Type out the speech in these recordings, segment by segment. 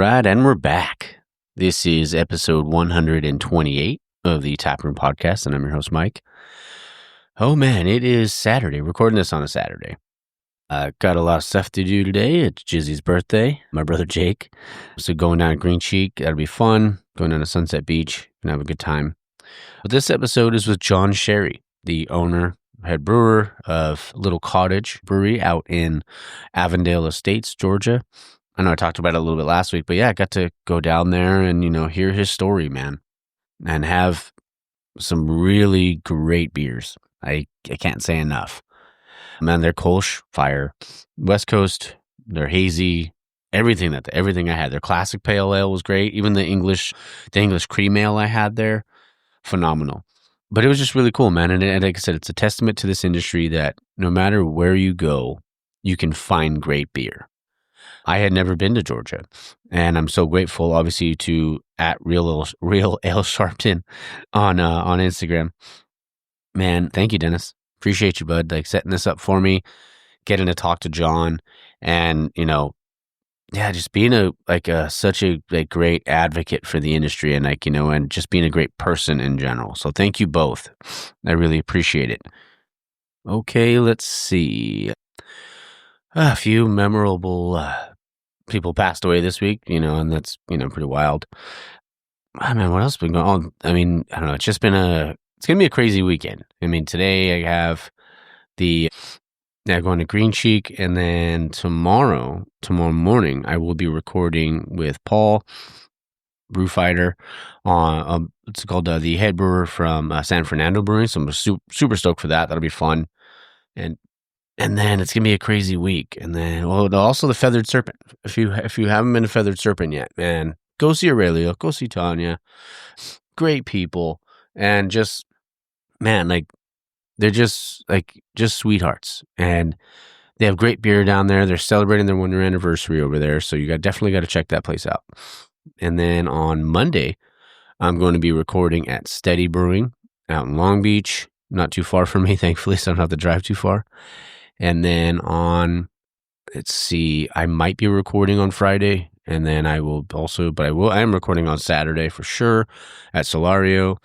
right, and we're back. This is episode 128 of the Taproom Podcast, and I'm your host, Mike. Oh man, it is Saturday. Recording this on a Saturday. Got a lot of stuff to do today. It's Jizzy's birthday, my brother Jake. So going down to Green Cheek, that'll be fun. Going down to Sunset Beach, gonna have a good time. But this episode is with John Shari, the owner, head brewer of Little Cottage Brewery out in Avondale Estates, Georgia. I know I talked about it a little bit last week, but yeah, I got to go down there and, hear his story, man, and have some really great beers. I can't say enough. Man, they're Kolsch, fire. West Coast, they're hazy. Everything I had. Their classic pale ale was great. Even the English cream ale I had there, phenomenal. But it was just really cool, man. And like I said, it's a testament to this industry that no matter where you go, you can find great beer. I had never been to Georgia, and I'm so grateful, obviously, to at Real Ale Sharpton on Instagram. Man, thank you, Dennis. Appreciate you, bud. Like setting this up for me, getting to talk to John, and just being such a great advocate for the industry, and and just being a great person in general. So thank you both. I really appreciate it. Okay, let's see. A few memorable people passed away this week, and that's, pretty wild. Oh, man, what else has been going on? I mean, I don't know. It's going to be a crazy weekend. I mean, today I have going to Green Cheek, and then tomorrow morning, I will be recording with Paul, brew fighter, on it's called the head brewer from San Fernando Brewing. So I'm super stoked for that. That'll be fun. And then it's gonna be a crazy week. And then also the Feathered Serpent. If you haven't been to Feathered Serpent yet, man, go see Aurelio, go see Tanya. Great people, and just they're just sweethearts, and they have great beer down there. They're celebrating their 1-year anniversary over there, so you definitely got to check that place out. And then on Monday, I'm going to be recording at Steady Brewing out in Long Beach, not too far from me, thankfully, so I don't have to drive too far. And then I might be recording on Friday, and then I am recording on Saturday for sure at Solario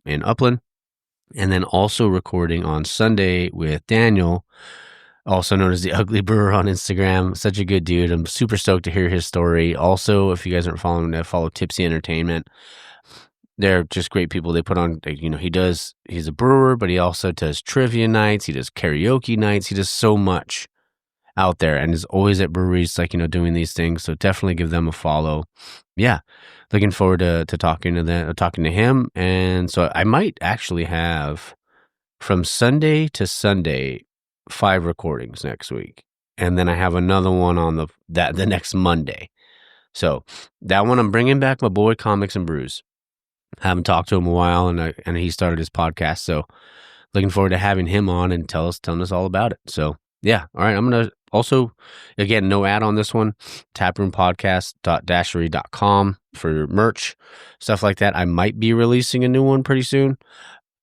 in Upland, and then also recording on Sunday with Daniel, also known as the Ugly Brewer on Instagram. Such a good dude. I'm super stoked to hear his story. Also, if you guys aren't following, follow Tipsy Entertainment. They're just great people. They put on, he's a brewer, but he also does trivia nights. He does karaoke nights. He does so much out there and is always at breweries, doing these things. So definitely give them a follow. Yeah. Looking forward to talking to him. And so I might actually have from Sunday to Sunday, 5 recordings next week. And then I have another one on the next Monday. So that one, I'm bringing back my boy Comics and Brews. Haven't talked to him a while, and he started his podcast. So looking forward to having him on and telling us all about it. So yeah. All right. I'm going to also, again, no ad on this one, taproompodcast.dashery.com for merch, stuff like that. I might be releasing a new one pretty soon,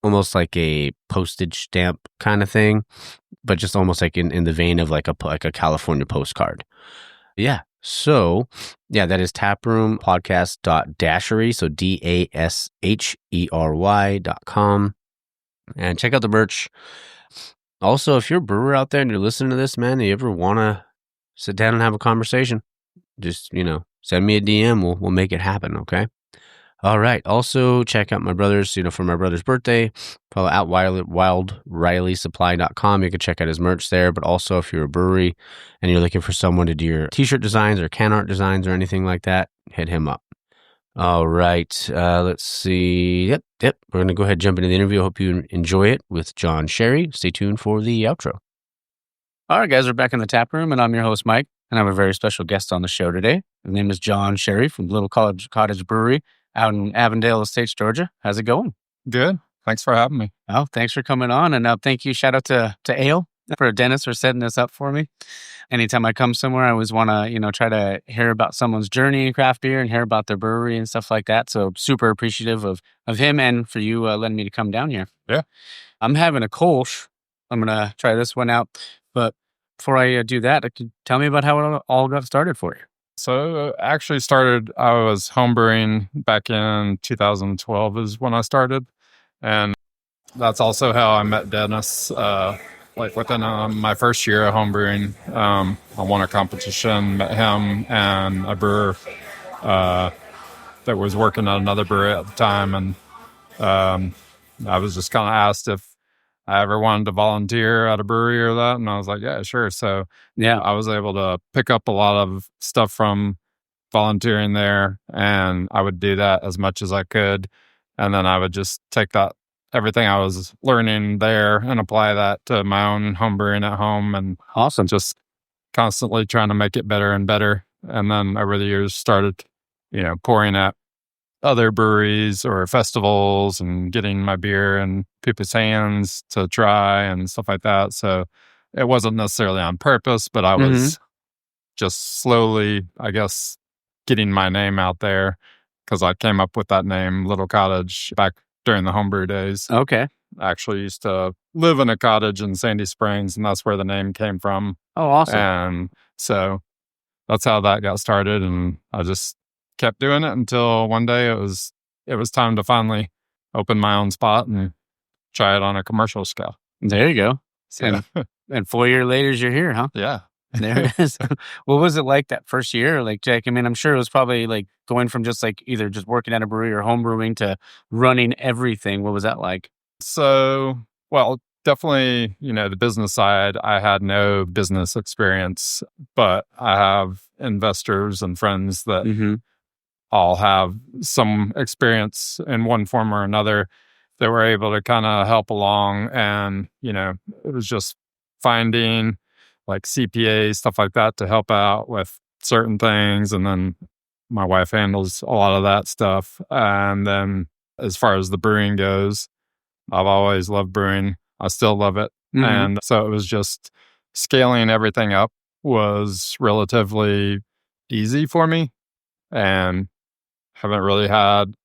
almost like a postage stamp kind of thing, but just almost like in the vein of like a California postcard. Yeah. So, yeah, that is taproompodcast.dashery, so DASHERY.com. And check out the merch. Also, if you're a brewer out there and you're listening to this, man, and you ever want to sit down and have a conversation, just, send me a DM. We'll make it happen, okay? All right. Also, check out my brother's, for my brother's birthday, follow at wildrileysupply.com. You can check out his merch there. But also, if you're a brewery and you're looking for someone to do your t-shirt designs or can art designs or anything like that, hit him up. All right. Let's see. Yep. We're going to go ahead and jump into the interview. I hope you enjoy it with John Shari. Stay tuned for the outro. All right, guys, we're back in the tap room, and I'm your host, Mike, and I have a very special guest on the show today. His name is John Shari from Little Cottage Brewery out in Avondale Estates, Georgia. How's it going? Good. Thanks for having me. Oh, thanks for coming on. And thank you. Shout out to Ale for Dennis for setting this up for me. Anytime I come somewhere, I always want to, try to hear about someone's journey in craft beer and hear about their brewery and stuff like that. So super appreciative of him and for you letting me to come down here. Yeah. I'm having a Kolsch. I'm going to try this one out. But before I do that, tell me about how it all got started for you. So actually I was homebrewing back in 2012 is when I started. And that's also how I met Dennis. Like within my first year of homebrewing, I won a competition, met him and a brewer that was working at another brewery at the time. And I was just kind of asked if I ever wanted to volunteer at a brewery or that. And I was like, yeah, sure. So Yeah. I was able to pick up a lot of stuff from volunteering there, and I would do that as much as I could. And then I would just take everything I was learning there and apply that to my own homebrewing at home, and Awesome. just constantly trying to make it better and better. And then over the years started, pouring at other breweries or festivals and getting my beer in people's hands to try and stuff like that. So it wasn't necessarily on purpose, but I was just slowly, I guess, getting my name out there because I came up with that name, Little Cottage, back during the homebrew days. Okay. I actually used to live in a cottage in Sandy Springs, and that's where the name came from. Oh, awesome. And so that's how that got started. And I just kept doing it until one day it was time to finally open my own spot and try it on a commercial scale. There you go. So, And 4 years later, you're here, huh? yeah. There it is. What was it like that first year? Like, Jack, I mean, I'm sure it was probably like going from just like either just working at a brewery or home brewing to running everything. What was that like? So, well, definitely, the business side, I had no business experience, but I have investors and friends that all have some experience in one form or another that were able to kind of help along. And, it was just finding like CPA, stuff like that to help out with certain things. And then my wife handles a lot of that stuff. And then as far as the brewing goes, I've always loved brewing. I still love it. And so it was just scaling everything up was relatively easy for me, and haven't really had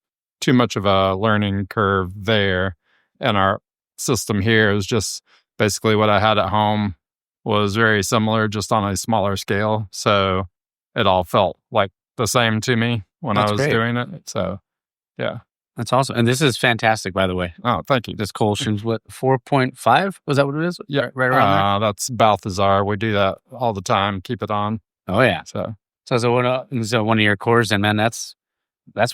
too much of a learning curve there. And our system here is just basically what I had at home was very similar, just on a smaller scale. So it all felt like the same to me when I was doing it. So, yeah. That's awesome. And this is fantastic, by the way. Oh, thank you. This Colson's what, 4.5? Was that what it is? Yeah. Right around there? That's Balthazar. We do that all the time. Keep it on. Oh, yeah. So one of your cores, and man, that's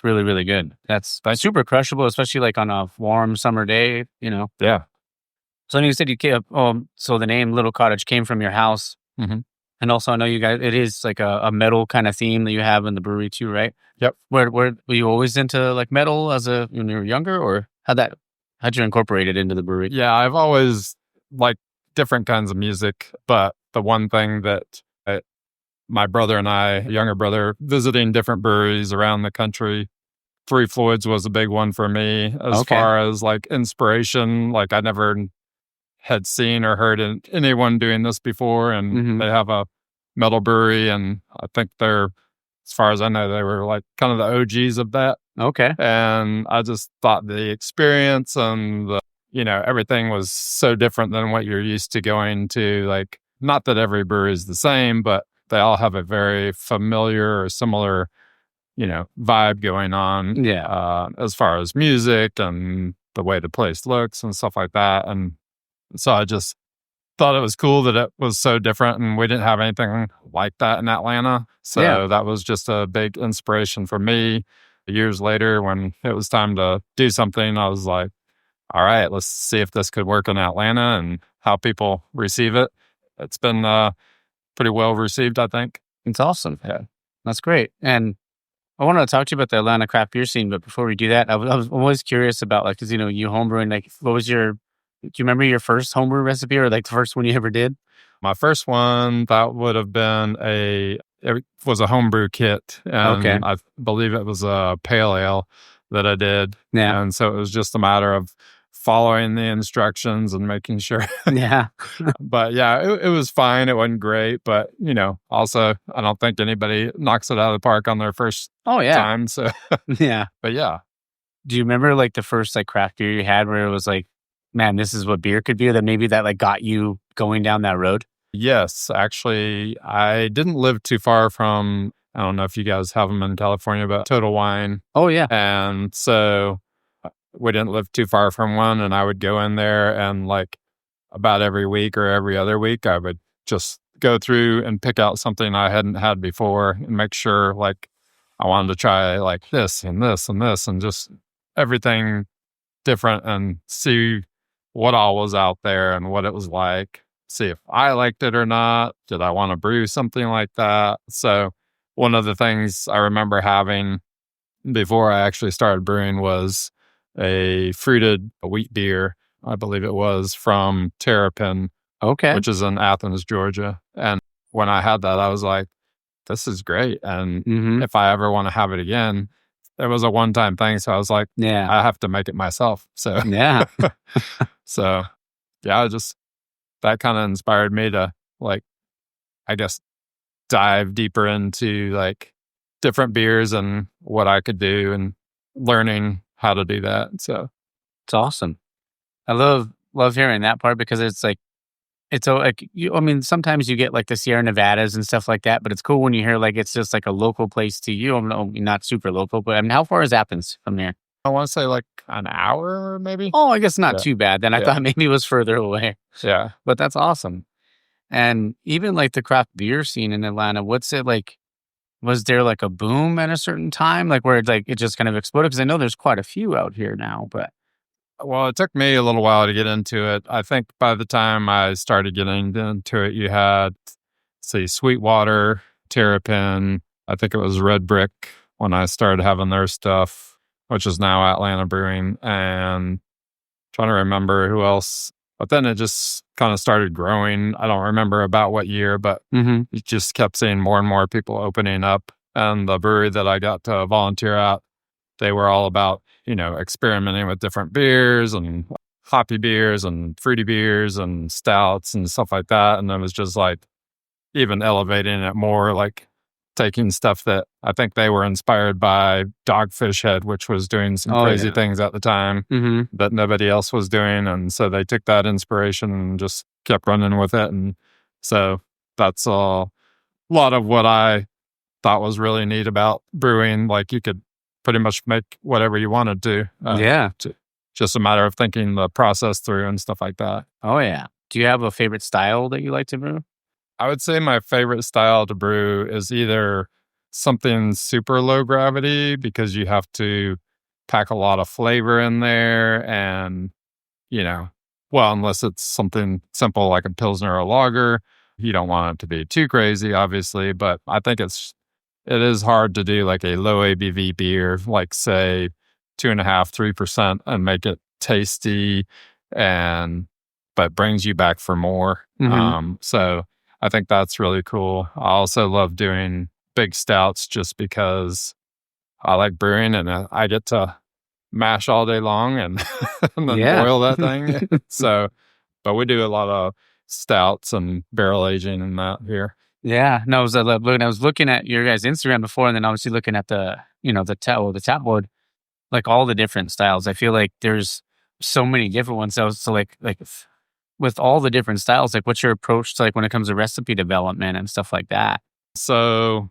really, really good. That's super crushable, especially like on a warm summer day, Yeah. So you said you came, so the name Little Cottage came from your house. And also I know you guys, it is like a metal kind of theme that you have in the brewery too, right? Yep. Where were you always into like metal when you were younger, or how'd you incorporate it into the brewery? Yeah, I've always liked different kinds of music, but the one thing that my brother and I, younger brother, visiting different breweries around the country, Three Floyds was a big one for me as far as like inspiration. Like I never had seen or heard anyone doing this before, and they have a metal brewery, and I think they're, as far as I know, they were like kind of the OGs of that. Okay. And I just thought the experience and everything was so different than what you're used to going to. Like, not that every brewery is the same, but they all have a very familiar or similar, vibe going on. Yeah. As far as music and the way the place looks and stuff like that. And so I just thought it was cool that it was so different, and we didn't have anything like that in Atlanta. So that was just a big inspiration for me. Years later, when it was time to do something, I was like, all right, let's see if this could work in Atlanta and how people receive it. It's been pretty well received, I think. It's awesome. Yeah. That's great. And I want to talk to you about the Atlanta craft beer scene, but before we do that, I was always curious about, like, because, you homebrewing, like, do you remember your first homebrew recipe, or like the first one you ever did? My first one, that would have been it was a homebrew kit. And I believe it was a pale ale that I did. Yeah. And so it was just a matter of following the instructions and making sure. Yeah. But yeah, it was fine. It wasn't great, but also I don't think anybody knocks it out of the park on their first time. So yeah. But yeah. Do you remember like the first like craft beer you had where it was like, man, this is what beer could be, that maybe that like got you going down that road? Yes, actually, I didn't live too far from I don't know if you guys have them in California, but Total Wine. Oh, yeah. And so we didn't live too far from one, and I would go in there and like about every week or every other week, I would just go through and pick out something I hadn't had before and make sure like I wanted to try like this and this and this and just everything different and see what all was out there and what it was like. See if I liked it or not. Did I want to brew something like that? So one of the things I remember having before I actually started brewing was a fruited wheat beer, I believe it was, from Terrapin, which is in Athens, Georgia. And when I had that, I was like, this is great. And if I ever want to have it again, it was a one-time thing. So I was like, I have to make it myself. So, so yeah, just that kind of inspired me to like, I guess, dive deeper into like different beers and what I could do and learning how to do that. So it's awesome. I love hearing that part because it's like, it's like, I mean, sometimes you get like the Sierra Nevadas and stuff like that, but it's cool when you hear like it's just like a local place to you. Not super local, but I mean, how far is Athens from there? I want to say like an hour, maybe. Oh, I guess not too bad. Then I thought maybe it was further away. Yeah, but that's awesome. And even like the craft beer scene in Atlanta, what's it like? Was there like a boom at a certain time, like where it just kind of exploded? Because I know there's quite a few out here now, but. Well, it took me a little while to get into it. I think by the time I started getting into it, you had, Sweetwater, Terrapin. I think it was Red Brick when I started having their stuff, which is now Atlanta Brewing. And trying to remember who else. But then it just kind of started growing. I don't remember about what year, but you just kept seeing more and more people opening up. And the brewery that I got to volunteer at, they were all about, experimenting with different beers and hoppy beers and fruity beers and stouts and stuff like that. And it was just like even elevating it more, like taking stuff that I think they were inspired by Dogfish Head, which was doing some crazy things at the time that nobody else was doing. And so they took that inspiration and just kept running with it. And so that's a lot of what I thought was really neat about brewing. Like you could pretty much make whatever you wanted to. Just a matter of thinking the process through and stuff like that. Oh, yeah. Do you have a favorite style that you like to brew? I would say my favorite style to brew is either something super low gravity because you have to pack a lot of flavor in there and, unless it's something simple like a Pilsner or a lager, you don't want it to be too crazy, obviously, but I think it is hard to do like a low ABV beer, like say 2.5%, 3% and make it tasty but brings you back for more. So I think that's really cool. I also love doing big stouts just because I like brewing and I get to mash all day long and, and then boil that thing. But we do a lot of stouts and barrel aging and that here. Yeah, no, I was looking at your guys' Instagram before, and then obviously looking at the Tapwood, like all the different styles. I feel like there's so many different ones. So like with all the different styles, like what's your approach to like when it comes to recipe development and stuff like that? So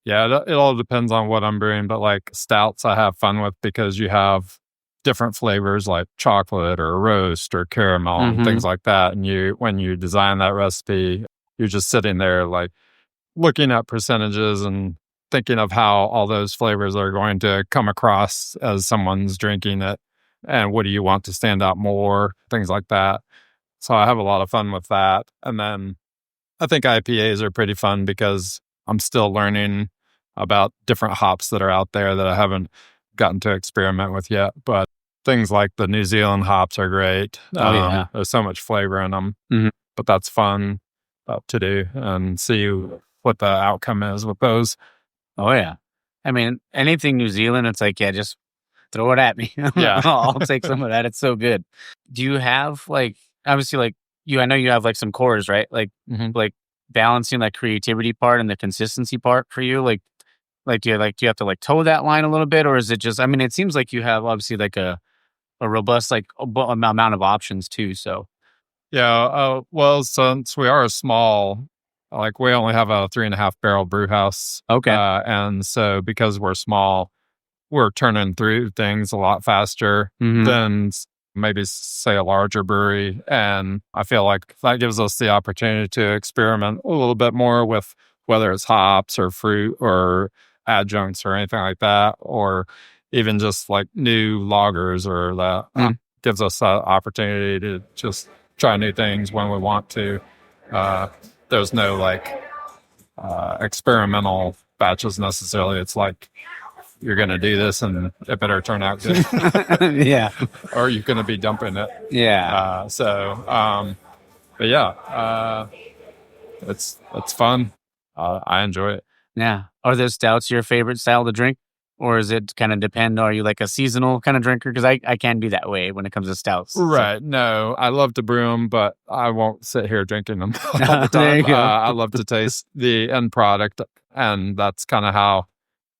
yeah, it all depends on what I'm brewing, but like stouts I have fun with because you have different flavors like chocolate or roast or caramel and things like that. And when you design that recipe, you're just sitting there like looking at percentages and thinking of how all those flavors are going to come across as someone's drinking it. And what do you want to stand out more? Things like that. So I have a lot of fun with that. And then I think IPAs are pretty fun because I'm still learning about different hops that are out there that I haven't gotten to experiment with yet. But things like the New Zealand hops are great. There's so much flavor in them. But that's fun to do and see what the outcome is with those. Oh, yeah. I mean, anything New Zealand, it's like, just throw it at me. Yeah. I'll take some of that. It's so good. Do you have like, obviously like I know you have like some cores, right? Like, like balancing like creativity part and the consistency part for you. Like do you have to like toe that line a little bit, or is it just, I mean, it seems like you have obviously like a robust, like amount of options too. So. Yeah. Well, since we are a small Like we only have a 3.5 barrel brew house. Okay. And so because we're small, we're turning through things a lot faster than maybe say a larger brewery. And I feel like that gives us the opportunity to experiment a little bit more with whether it's hops or fruit or adjuncts or anything like that, or even just like new lagers, or that gives us that opportunity to just try new things when we want to. There's no like experimental batches necessarily. It's like, you're going to do this and it better turn out good. Yeah. Or you're going to be dumping it. Yeah. But yeah, it's fun. I enjoy it. Yeah. Are those stouts your favorite style to drink? Or is it kind of depend? Are you like a seasonal kind of drinker? Because I can't be that way when it comes to stouts. Right. So. No, I love to brew them, but I won't sit here drinking them all the time. There you go. I love to taste the end product. And that's kind of how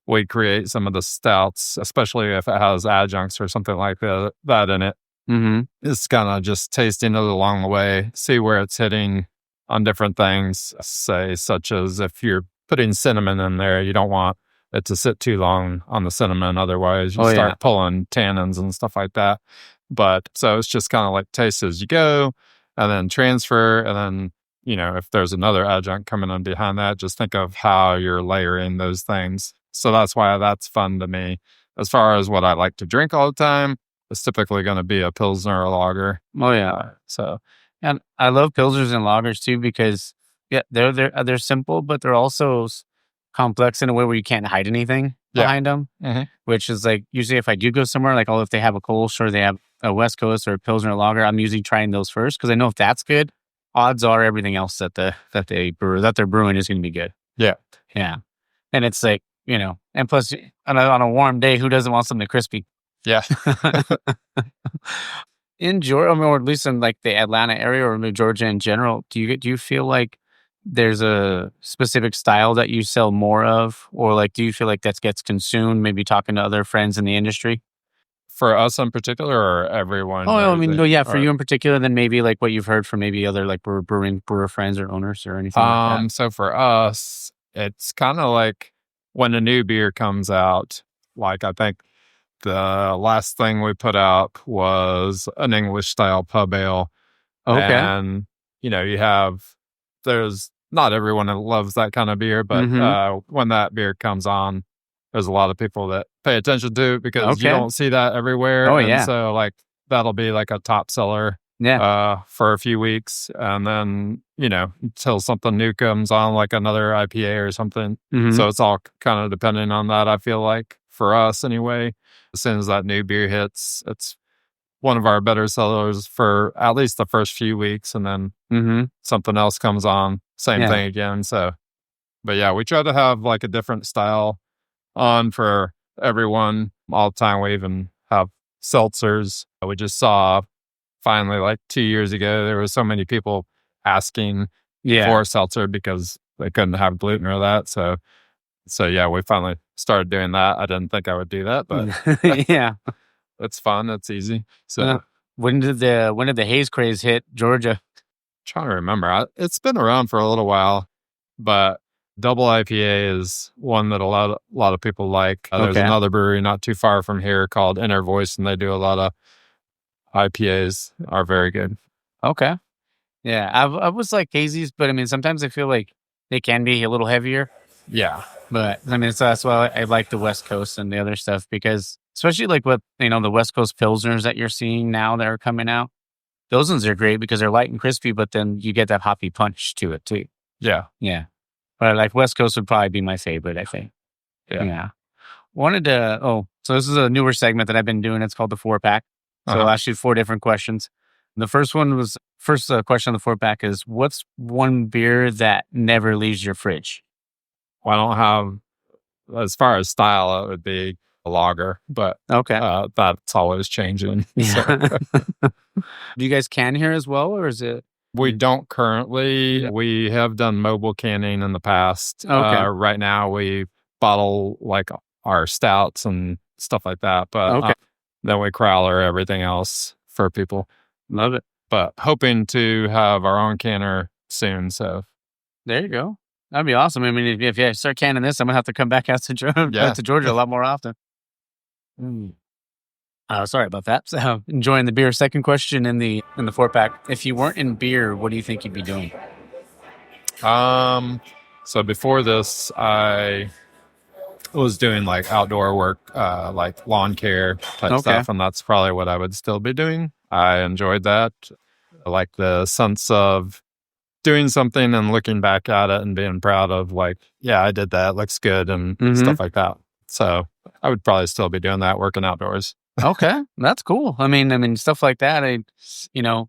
we create some of the stouts, especially if it has adjuncts or something like that in it. It's kind of just tasting it along the way, see where it's hitting on different things, say, such as if you're putting cinnamon in there, you don't want it to sit too long on the cinnamon. Otherwise, you start pulling tannins and stuff like that. But so it's just kind of like taste as you go and then transfer. And then, if there's another adjunct coming in behind that, just think of how you're layering those things. So that's why that's fun to me. As far as what I like to drink all the time, it's typically going to be a Pilsner or a lager. Oh, yeah. And I love Pilsners and lagers too, because they're simple, but they're also complex in a way where you can't hide anything behind them, which is like usually if I do go somewhere, like if they have a Kolsch or they have a West Coast or a Pilsner or lager, I'm usually trying those first because I know if that's good, odds are everything else that they're brewing is going to be good. Yeah. Yeah. And it's like, and plus on a warm day, who doesn't want something crispy? Yeah. In Georgia, or at least in like the Atlanta area or Georgia in general, do you feel like there's a specific style that you sell more of, or like do you feel like that gets consumed? Maybe talking to other friends in the industry. For us in particular, or everyone? Oh, I mean, for you in particular, then maybe like what you've heard from maybe other like brewer friends or owners or anything like that. So for us, it's kind of like when a new beer comes out. Like I think the last thing we put out was an English style pub ale. Okay. And there's not everyone that loves that kind of beer, but when that beer comes on, there's a lot of people that pay attention to it because you don't see that everywhere. Oh, and so like that'll be like a top seller for a few weeks. And then, until something new comes on, like another IPA or something. So it's all kind of depending on that, I feel like, for us anyway. As soon as that new beer hits, it's one of our better sellers for at least the first few weeks. And then something else comes on, same thing again. So, but yeah, we try to have like a different style on for everyone all the time. We even have seltzers. We just saw finally like 2 years ago, there was so many people asking for a seltzer because they couldn't have gluten or that. So yeah, we finally started doing that. I didn't think I would do that, but it's fun. It's easy. So when did the haze craze hit Georgia? Trying to remember. It's been around for a little while, but double IPA is one that a lot of people like. There's another brewery not too far from here called Inner Voice, and they do a lot of IPAs. Are very good. Okay. Yeah, I was like hazies, but I mean sometimes I feel like they can be a little heavier. Yeah, but I mean so that's why I like the West Coast and the other stuff, because especially like with the West Coast Pilsners that you're seeing now that are coming out. Those ones are great because they're light and crispy, but then you get that hoppy punch to it too. Yeah. Yeah. But like West Coast would probably be my favorite, I think. Yeah. So this is a newer segment that I've been doing. It's called the 4-pack. So I'll ask you 4 different questions. The first question on the 4-pack is, what's one beer that never leaves your fridge? Well, I don't have, as far as style, it would be a lager, but that's always changing. Yeah. Do you guys can here as well, or is it? We don't currently. We have done mobile canning in the past. Right now we bottle like our stouts and stuff like that, but then we crowler everything else for people. Love it. But hoping to have our own canner soon. So There you go. That'd be awesome. I mean, if you start canning this, I'm gonna have to come back out to Georgia a lot more often. Sorry about that. So, enjoying the beer. Second question in the 4-pack. If you weren't in beer, what do you think you'd be doing? So before this, I was doing like outdoor work, like lawn care type stuff, and that's probably what I would still be doing. I enjoyed that. I like the sense of doing something and looking back at it and being proud of like, yeah, I did that. It looks good and stuff like that. So I would probably still be doing that, working outdoors. Okay, that's cool. I mean, stuff like that.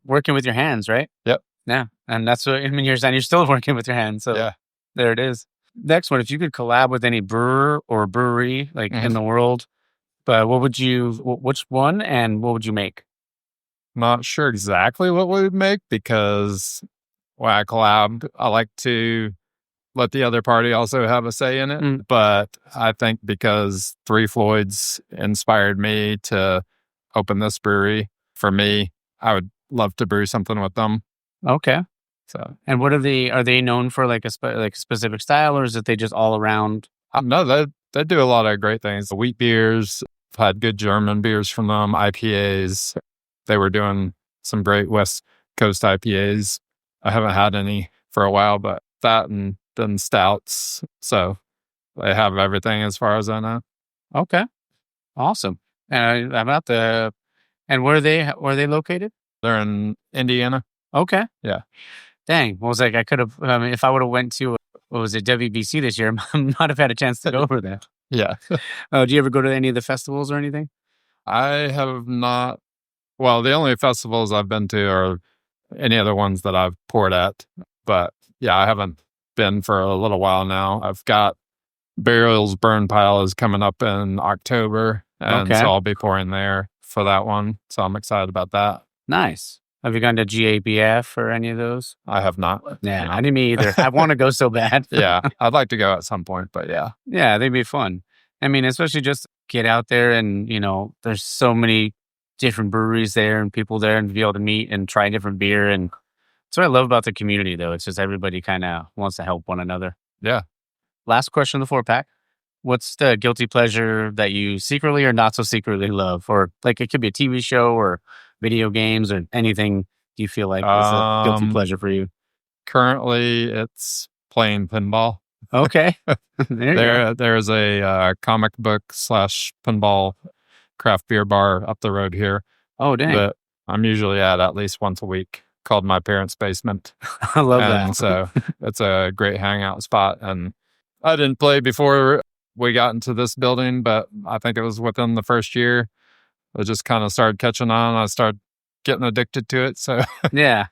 Working with your hands, right? Yep. Yeah, and that's what you're saying. You're still working with your hands. So yeah, there it is. Next one, if you could collab with any brewer or brewery like in the world, but which one and what would you make? Not sure exactly what we would make because when I collab, I like to let the other party also have a say in it. But I think because Three Floyds inspired me to open this brewery, for me, I would love to brew something with them. Okay. So, and what are they known for like a specific style, or is it they just all around? No, they do a lot of great things. The wheat beers, I've had good German beers from them, IPAs. They were doing some great West Coast IPAs. I haven't had any for a while, but that and then stouts. So they have everything as far as I know. Okay. Awesome. And where are they located? They're in Indiana. Okay. Yeah. Dang. Well, I could have, if I would have went to, WBC this year, I might have had a chance to go over there. Yeah. Do you ever go to any of the festivals or anything? I have not. Well, the only festivals I've been to are any other ones that I've poured at. But yeah, I haven't been for a little while now. I've got Burial's Burn Pile is coming up in October. And so I'll be pouring there for that one. So I'm excited about that. Nice. Have you gone to GABF or any of those? I have not. Yeah, I didn't either. I want to go so bad. Yeah, I'd like to go at some point, but yeah. Yeah, they'd be fun. I mean, especially just get out there and, there's so many different breweries there and people there and be able to meet and try different beer. And that's what I love about the community, though. It's just everybody kind of wants to help one another. Yeah. Last question of the 4-pack. What's the guilty pleasure that you secretly or not so secretly love? Or like it could be a TV show or video games or anything you feel like is a guilty pleasure for you? Currently, it's playing pinball. Okay. There's a comic book / pinball craft beer bar up the road here. Oh, dang. That I'm usually at least once a week, called my parents' basement. I love that. So it's a great hangout spot. And I didn't play before we got into this building, but I think it was within the first year. It just kind of started catching on. I started getting addicted to it. So yeah,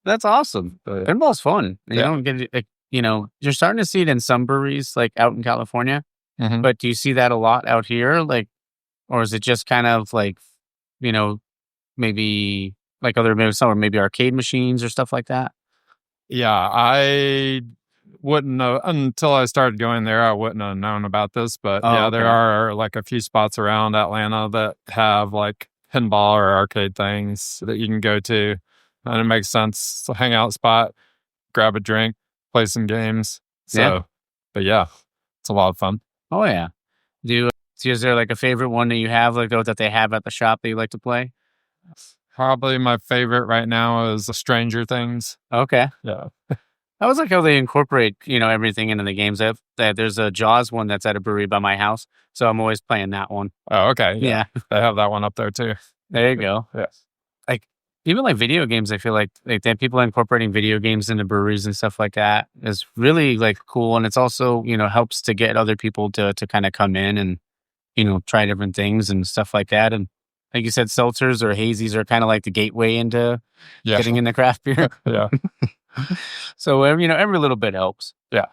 that's awesome. Pinball's fun. You don't get, you're starting to see it in some breweries, like out in California. But do you see that a lot out here? Like, or is it just kind of like, maybe like maybe arcade machines or stuff like that? Yeah, I wouldn't know until I started going there. I wouldn't have known about this, but there are like a few spots around Atlanta that have like pinball or arcade things that you can go to, and it makes sense. It's a hangout spot, grab a drink, play some games. So, but yeah, it's a lot of fun. Oh yeah. Is there like a favorite one that you have, like that they have at the shop that you like to play? Probably my favorite right now is Stranger Things. Okay. Yeah. I always like how they incorporate, everything into the games. There's a Jaws one that's at a brewery by my house, so I'm always playing that one. Oh, okay. Yeah. They have that one up there too. There you go. Yes. Like even like video games, I feel like people incorporating video games into breweries and stuff like that is really like cool, and it's also helps to get other people to kind of come in and try different things and stuff like that. And like you said, seltzers or hazies are kind of like the gateway into getting into craft beer. Yeah. So, every little bit helps. Yeah.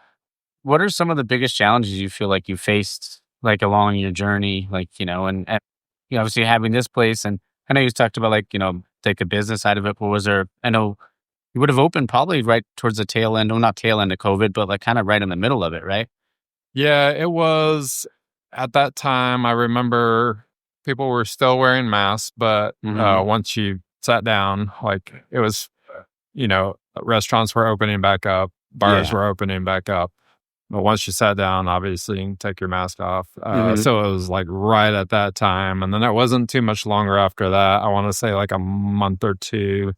What are some of the biggest challenges you feel like you faced, like along your journey, like, and obviously having this place, and I know you talked about like, the business side of it, but I know you would have opened probably right towards the tail end, not tail end of COVID, but like kind of right in the middle of it, right? Yeah, it was at that time. I remember people were still wearing masks, but once you sat down, like it was, restaurants were opening back up. bars were opening back up. But once you sat down, obviously you can take your mask off. So it was like right at that time. And then it wasn't too much longer after that. I want to say like a month or two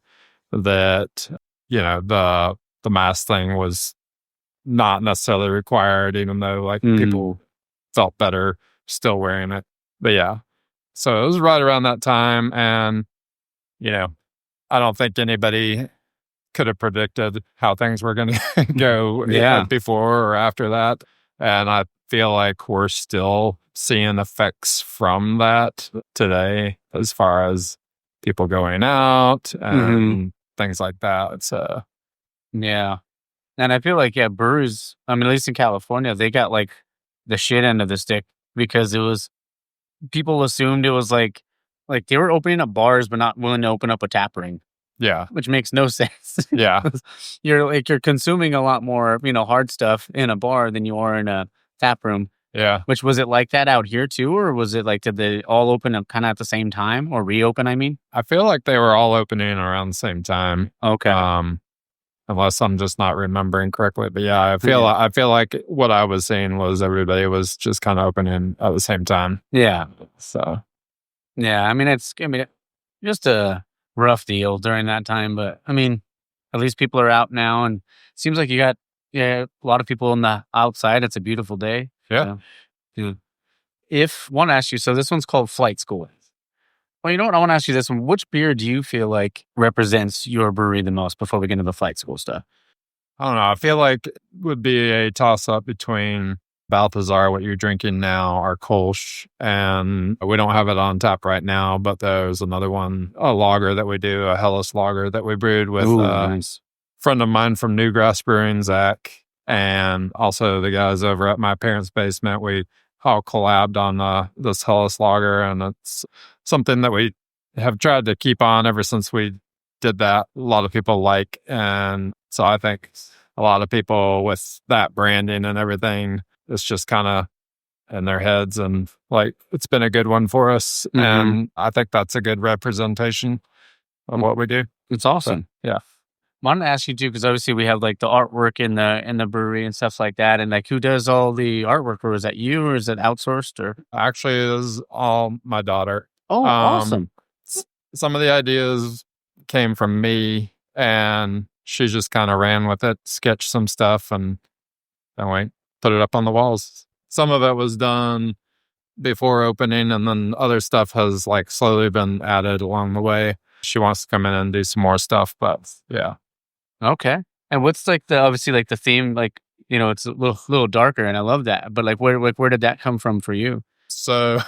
that, the mask thing was not necessarily required, even though like people felt better still wearing it. But yeah, so it was right around that time. And, I don't think anybody could have predicted how things were going to go before or after that. And I feel like we're still seeing effects from that today as far as people going out and things like that. So, yeah. And I feel like, breweries, I mean, at least in California, they got like the shit end of the stick because people assumed it was like they were opening up bars, but not willing to open up a tap room. Yeah. Which makes no sense. Yeah. You're consuming a lot more, hard stuff in a bar than you are in a tap room. Yeah. Which was it like that out here too? Or was it like, did they all open up kind of at the same time or reopen? I mean, I feel like they were all opening around the same time. Okay. Unless I'm just not remembering correctly. But yeah, I feel like what I was saying was everybody was just kind of opening at the same time. Yeah. So. Yeah. I mean, just a rough deal during that time, but I mean, at least people are out now, and it seems like you got a lot of people on the outside. It's a beautiful day. Yeah. Want to ask you, so this one's called Flight School. Well, you know what? I want to ask you this one. Which beer do you feel like represents your brewery the most before we get into the Flight School stuff? I don't know. I feel like it would be a toss up between Balthazar, what you're drinking now, our Kolsch, and we don't have it on tap right now, but there's another one, a lager that we do, a Hellas lager that we brewed with nice. Friend of mine from Newgrass Brewing, Zach, and also the guys over at my parents' basement. We all collabed on this Hellas lager, and it's something that we have tried to keep on ever since we did that. A lot of people like, and so I think a lot of people with that branding and everything, it's just kind of in their heads, and like it's been a good one for us. And I think that's a good representation of what we do. It's awesome. So, yeah. I wanted to ask you too, because obviously we have like the artwork in the brewery and stuff like that. And like, who does all the artwork? Or is that you, or is it outsourced? Or actually, it is all my daughter. Oh, awesome! Some of the ideas came from me, and she just kind of ran with it, sketched some stuff, and we put it up on the walls. Some of it was done before opening, and then other stuff has like slowly been added along the way. She wants to come in and do some more stuff, but yeah. Okay. And what's like obviously like the theme, like, it's a little darker, and I love that. But like, where did that come from for you? So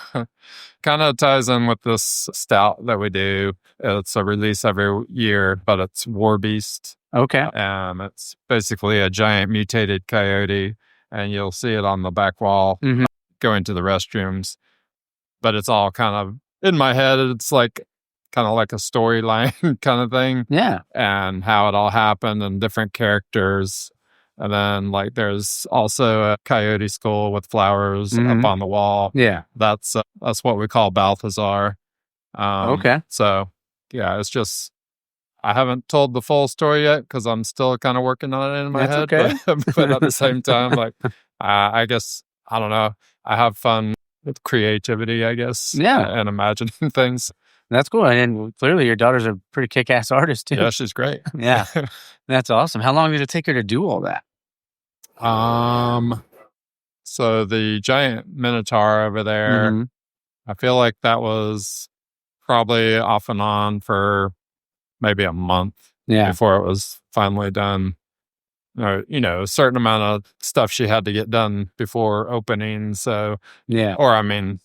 kind of ties in with this stout that we do. It's a release every year, but it's War Beast. Okay. It's basically a giant mutated coyote, and you'll see it on the back wall going to the restrooms. But it's all kind of in my head. It's like kind of like a storyline kind of thing. Yeah. And how it all happened and different characters. And then like there's also a coyote skull with flowers up on the wall. Yeah. That's what we call Balthazar. Okay. So yeah, it's just, I haven't told the full story yet because I'm still kind of working on it in my head. Okay. But at the same time, like, I guess, I don't know. I have fun with creativity, I guess. Yeah. And imagining things. That's cool. And clearly your daughter's a pretty kick-ass artist too. Yeah, she's great. Yeah. That's awesome. How long did it take her to do all that? So the giant minotaur over there, I feel like that was probably off and on for maybe a month before it was finally done. A certain amount of stuff she had to get done before opening. So, or I mean,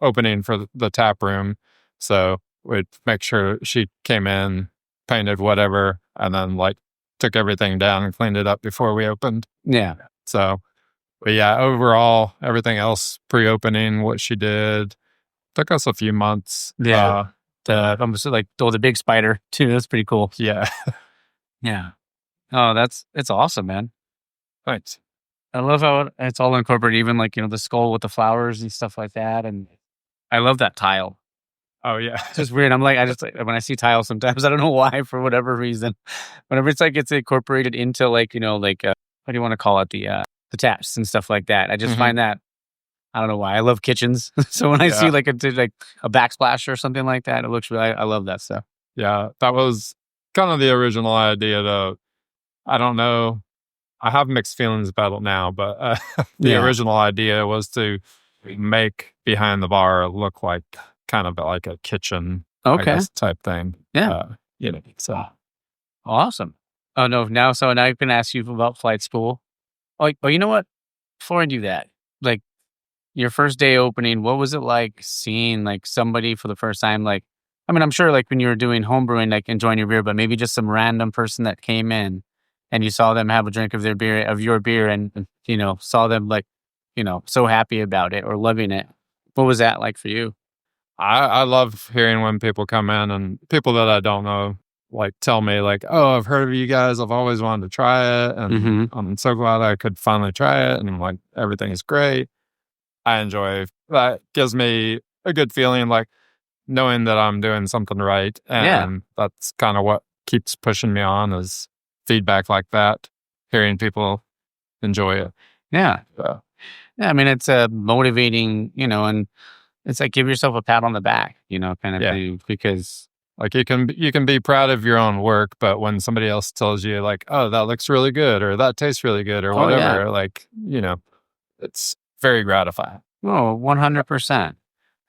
opening for the tap room. So we'd make sure she came in, painted whatever, and then like took everything down and cleaned it up before we opened. Yeah. So, but yeah, overall, everything else pre-opening, what she did, took us a few months. Yeah. Almost like the big spider too. That's pretty cool. Yeah. Yeah. Oh, it's awesome, man. Thanks. I love how it's all incorporated, even like, the skull with the flowers and stuff like that. And I love that tile. Oh yeah. It's just weird. I'm like, I just like, when I see tile sometimes, I don't know why, for whatever reason. Whenever it's like it's incorporated into like, what do you want to call it? The taps and stuff like that. I just find that, I don't know why. I love kitchens. So when I see like a backsplash or something like that, it looks really, I love that stuff. Yeah, that was kind of the original idea though. I don't know. I have mixed feelings about it now, but the original idea was to make behind the bar look like kind of like a kitchen I guess, type thing. Yeah. So. Awesome. Oh, no. Now I can ask you about flight school. Oh, you know what? Before I do that, like your first day opening, what was it like seeing like somebody for the first time? Like, I mean, I'm sure like when you were doing homebrewing, like enjoying your beer, but maybe just some random person that came in and you saw them have a drink of your beer and saw them like, so happy about it or loving it. What was that like for you? I love hearing when people come in and people that I don't know like tell me like, oh, I've heard of you guys. I've always wanted to try it. And I'm so glad I could finally try it. And I'm like, everything is great. I enjoy that. Gives me a good feeling like knowing that I'm doing something right. And that's kind of what keeps pushing me on is feedback like that, hearing people enjoy it. Yeah. So. Yeah. I mean, it's motivating, and it's like give yourself a pat on the back, kind of thing, because like you can be proud of your own work, but when somebody else tells you like, oh, that looks really good or that tastes really good or whatever, like, it's very gratifying. Oh, 100%.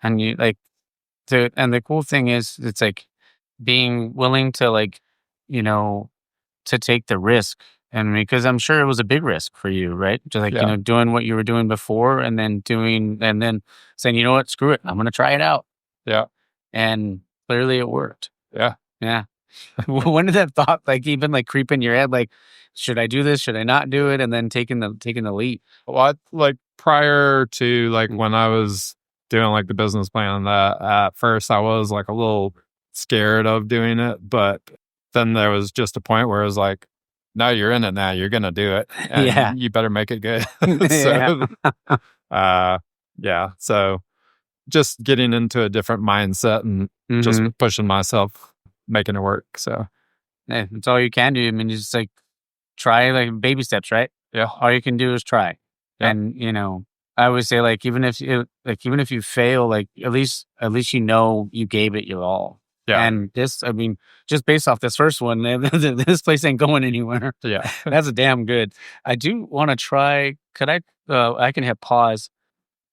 And you like and the cool thing is it's like being willing to like, to take the risk. And because I'm sure it was a big risk for you, right? Just like, doing what you were doing before and then saying, you know what, screw it. I'm going to try it out. Yeah. And clearly it worked. Yeah. Yeah. When did that thought like even like creep in your head? Like, should I do this? Should I not do it? And then taking the leap. Well, like prior to like when I was doing like the business plan that at first I was like a little scared of doing it. But then there was just a point where it was like, no, you're in it now. You're going to do it. And you better make it good. So just getting into a different mindset and just pushing myself, making it work. So yeah, that's all you can do. I mean, you just like try like baby steps, right? Yeah. All you can do is try. Yeah. And, I always say like, even if you fail, like at least you gave it your all. Yeah. And this, I mean, just based off this first one, this place ain't going anywhere. Yeah. That's a damn good. I do want to try. Could I can hit pause.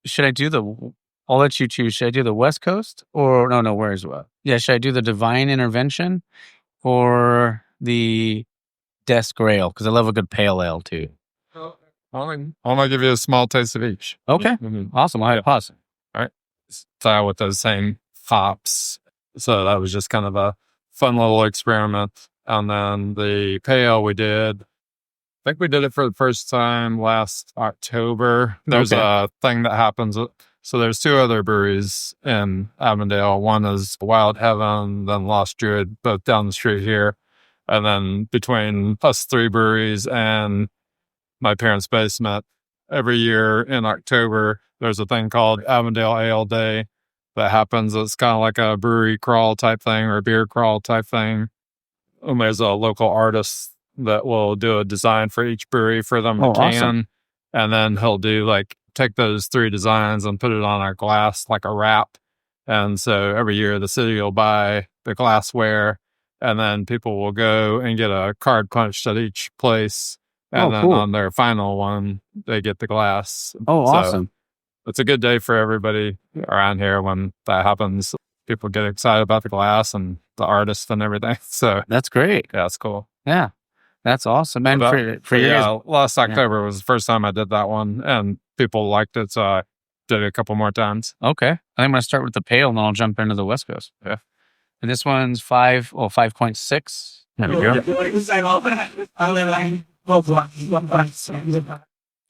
Should I do I'll let you choose. Should I do the West Coast or no, where's what? Yeah. Should I do the Divine Intervention or the Desk Rail? Because I love a good pale ale too. I'm gonna give you a small taste of each. Okay. Awesome. I'll hit pause. All right. Style with those same hops. So that was just kind of a fun little experiment. And then the pale we did, I think we did it for the first time last October. There's a thing that happens. So there's two other breweries in Avondale. One is Wild Heaven, then Lost Druid, both down the street here. And then between us three breweries and my parents' basement, every year in October, there's a thing called Avondale Ale Day that happens. It's kind of like a brewery crawl type thing or a beer crawl type thing. And there's a local artist that will do a design for each brewery for them to can. Awesome. And then he'll take those three designs and put it on a glass like a wrap. And so every year the city will buy the glassware and then people will go and get a card punched at each place. And then on their final one, they get the glass. Oh, awesome. It's a good day for everybody around here when that happens. People get excited about the glass and the artist and everything. So that's great. Yeah, it's cool. Yeah, that's awesome. And last October was the first time I did that one, and people liked it, so I did it a couple more times. Okay, I'm going to start with the pale, and then I'll jump into the West Coast. Yeah, and this one's 5.6. There we go.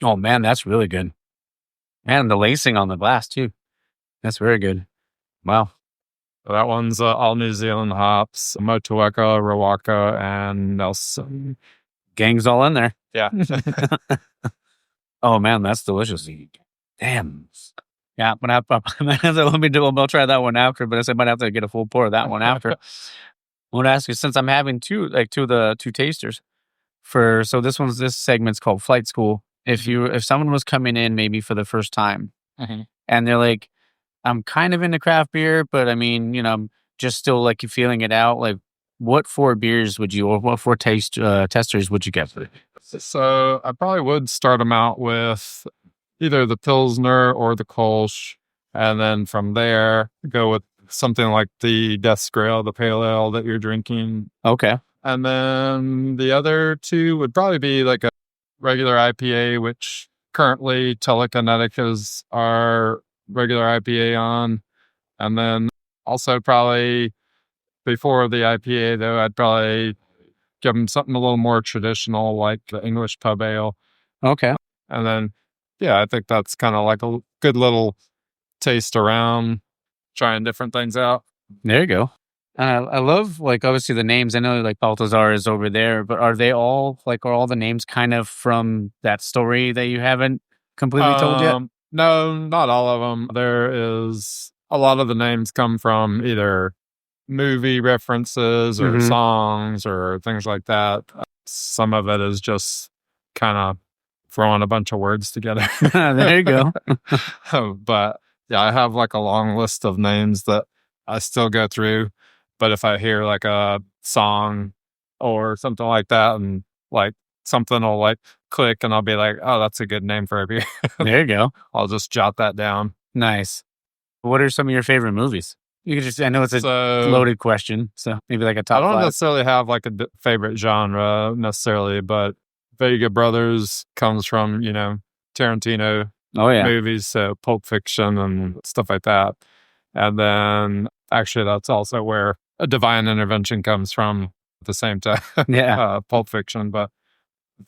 Oh man, that's really good. And the lacing on the glass too. That's very good. Wow. So that one's all New Zealand hops, Motueka, Rawaka, and Nelson. Gang's all in there. Yeah. Oh man, that's delicious. Damn. Yeah, but I might have to let me do. I'll try that one after. But I said I might have to get a full pour of that one after. I want to ask you, since I'm having two of the two tasters this segment's called Flight School. If someone was coming in maybe for the first time, and they're like, I'm kind of into craft beer, but I mean, I'm just still like feeling it out. Like, what 4 beers would you, or what 4 testers would you get? So I probably would start them out with either the Pilsner or the Kolsch. And then from there, go with something like the Death's Grail, the pale ale that you're drinking. Okay. And then the other 2 would probably be like a regular IPA, which currently Telekinetic is our regular IPA on. And then also probably before the IPA, though, I'd probably give them something a little more traditional, like the English pub ale. Okay. And then, yeah, I think that's kind of like a good little taste around trying different things out. There you go. I love, like, obviously the names. I know, like, Balthazar is over there, but are all the names kind of from that story that you haven't completely told yet? No, not all of them. There is a lot of the names come from either movie references or songs or things like that. Some of it is just kind of throwing a bunch of words together. There you go. But yeah, I have like a long list of names that I still go through. But if I hear like a song or something like that, and like something will like click, and I'll be like, oh, that's a good name for a beer. There you go. I'll just jot that down. Nice. What are some of your favorite movies? You could just, I know it's a loaded question, so maybe like a top 5. I don't necessarily have like a favorite genre necessarily, but Vega Brothers comes from, Tarantino movies, so Pulp Fiction and stuff like that. And then actually that's also where A Divine Intervention comes from at the same time. Pulp Fiction, but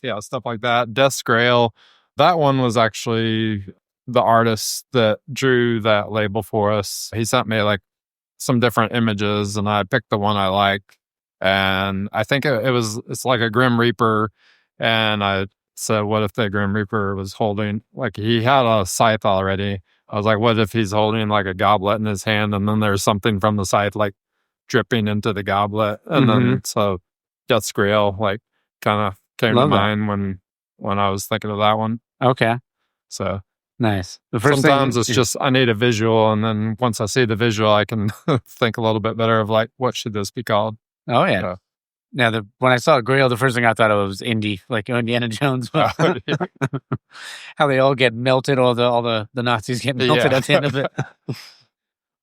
yeah, stuff like that. Death's Grail, that one was actually the artist that drew that label for us. He sent me like some different images, and I picked the one I like. And I think it's like a Grim Reaper. And I said, what if the Grim Reaper was holding, like, he had a scythe already. I was like, what if he's holding like a goblet in his hand, and then there's something from the scythe like dripping into the goblet. And then so Death's Grail like kind of came to mind when I was thinking of that one. Okay. So nice. Sometimes it's just I need a visual, and then once I see the visual, I can think a little bit better of like, what should this be called? Oh yeah. Now, when I saw Grail, the first thing I thought of was Indy, like Indiana Jones. How they all get melted, all the Nazis get melted at the end of it.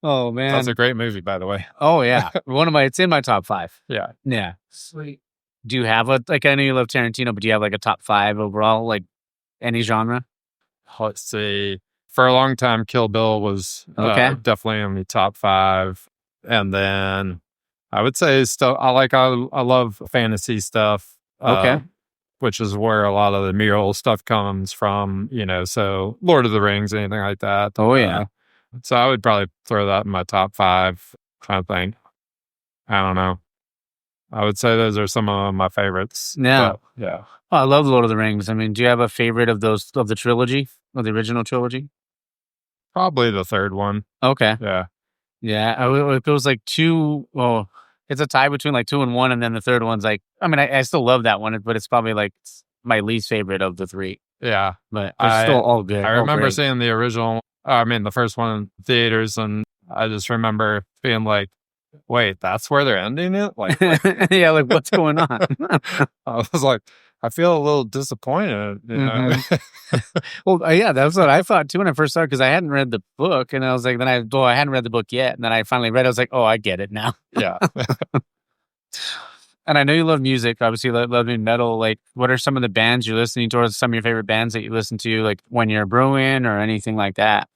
Oh man, that's a great movie, by the way. Oh yeah, it's in my top 5. Yeah. Sweet. Do you have I know you love Tarantino, but do you have like a top 5 overall, like any genre? Let's see. For a long time, Kill Bill was definitely in the top 5. And then I would say I love fantasy stuff. Which is where a lot of the mural stuff comes from, so Lord of the Rings, anything like that. Oh, yeah. So I would probably throw that in my top 5 kind of thing. I don't know. I would say those are some of my favorites. Yeah. Yeah. Oh, I love Lord of the Rings. I mean, do you have a favorite of the trilogy, of the original trilogy? Probably the third one. Okay. Yeah. Yeah. It was like 2. Well, it's a tie between like 2 and 1, and then the third one's like, I mean, I still love that one, but it's probably like my least favorite of the 3. Yeah. But they're still all good. I remember seeing the original, the first one in theaters, and I just remember being like, wait, that's where they're ending it? Like yeah, like what's going on? I was like, I feel a little disappointed. Well, yeah, that's what I thought too when I first started, because I hadn't read the book, and I was like, I hadn't read the book yet, and then I finally read it. I was like, oh, I get it now. Yeah. And I know you love music. Obviously, you love metal. Like, what are some of the bands you're listening to, or some of your favorite bands that you listen to, like when you're brewing or anything like that?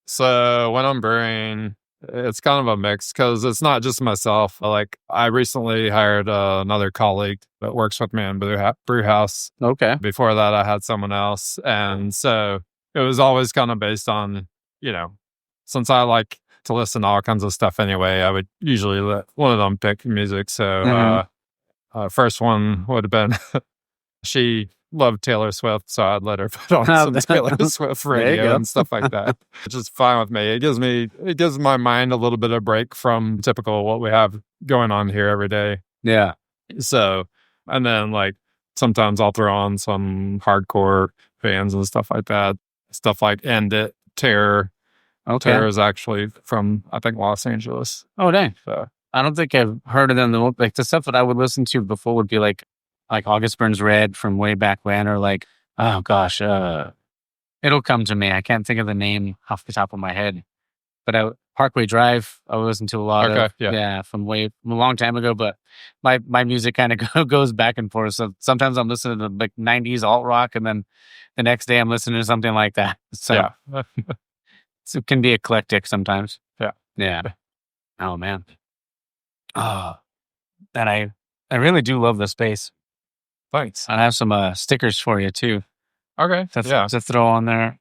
So when I'm brewing, it's kind of a mix, because it's not just myself. Like, I recently hired another colleague that works with me in brew house. Okay. Before that, I had someone else. And so it was always kind of based on, since I like to listen to all kinds of stuff anyway, I would usually let one of them pick music. So first one would have been, she love Taylor Swift, so I'd let her put on some Taylor Swift radio and stuff like that. Which is fine with me. It gives my mind a little bit of break from typical what we have going on here every day. Yeah. So, and then like sometimes I'll throw on some hardcore bands and stuff like that. Stuff like End It, Terror. Okay. Terror is actually from, I think, Los Angeles. Oh, dang. So, I don't think I've heard of them. Like the stuff that I would listen to before would be like August Burns Red from way back when, or like, oh gosh, it'll come to me. I can't think of the name off the top of my head. But Parkway Drive, I listened to a lot of. Yeah, from a long time ago. But my music kind of goes back and forth. So sometimes I'm listening to like 90s alt rock, and then the next day I'm listening to something like that. So, yeah. So it can be eclectic sometimes. Yeah. Yeah. Oh man. Oh, and I really do love the space. Thanks. I have some stickers for you too. Okay. To throw on there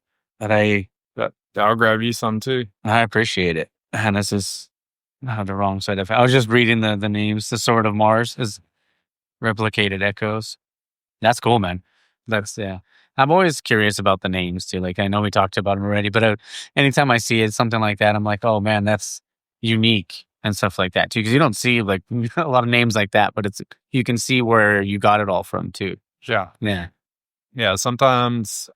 I'll grab you some too. I appreciate it. And this is the wrong side of it. I was just reading the names. The Sword of Mars is Replicated Echoes. That's cool, man. I'm always curious about the names too. Like I know we talked about them already, but anytime I see it, something like that, I'm like, oh man, that's unique and stuff like that too. Because you don't see like a lot of names like that, but you can see where you got it all from too. Yeah. Yeah. Yeah. Sometimes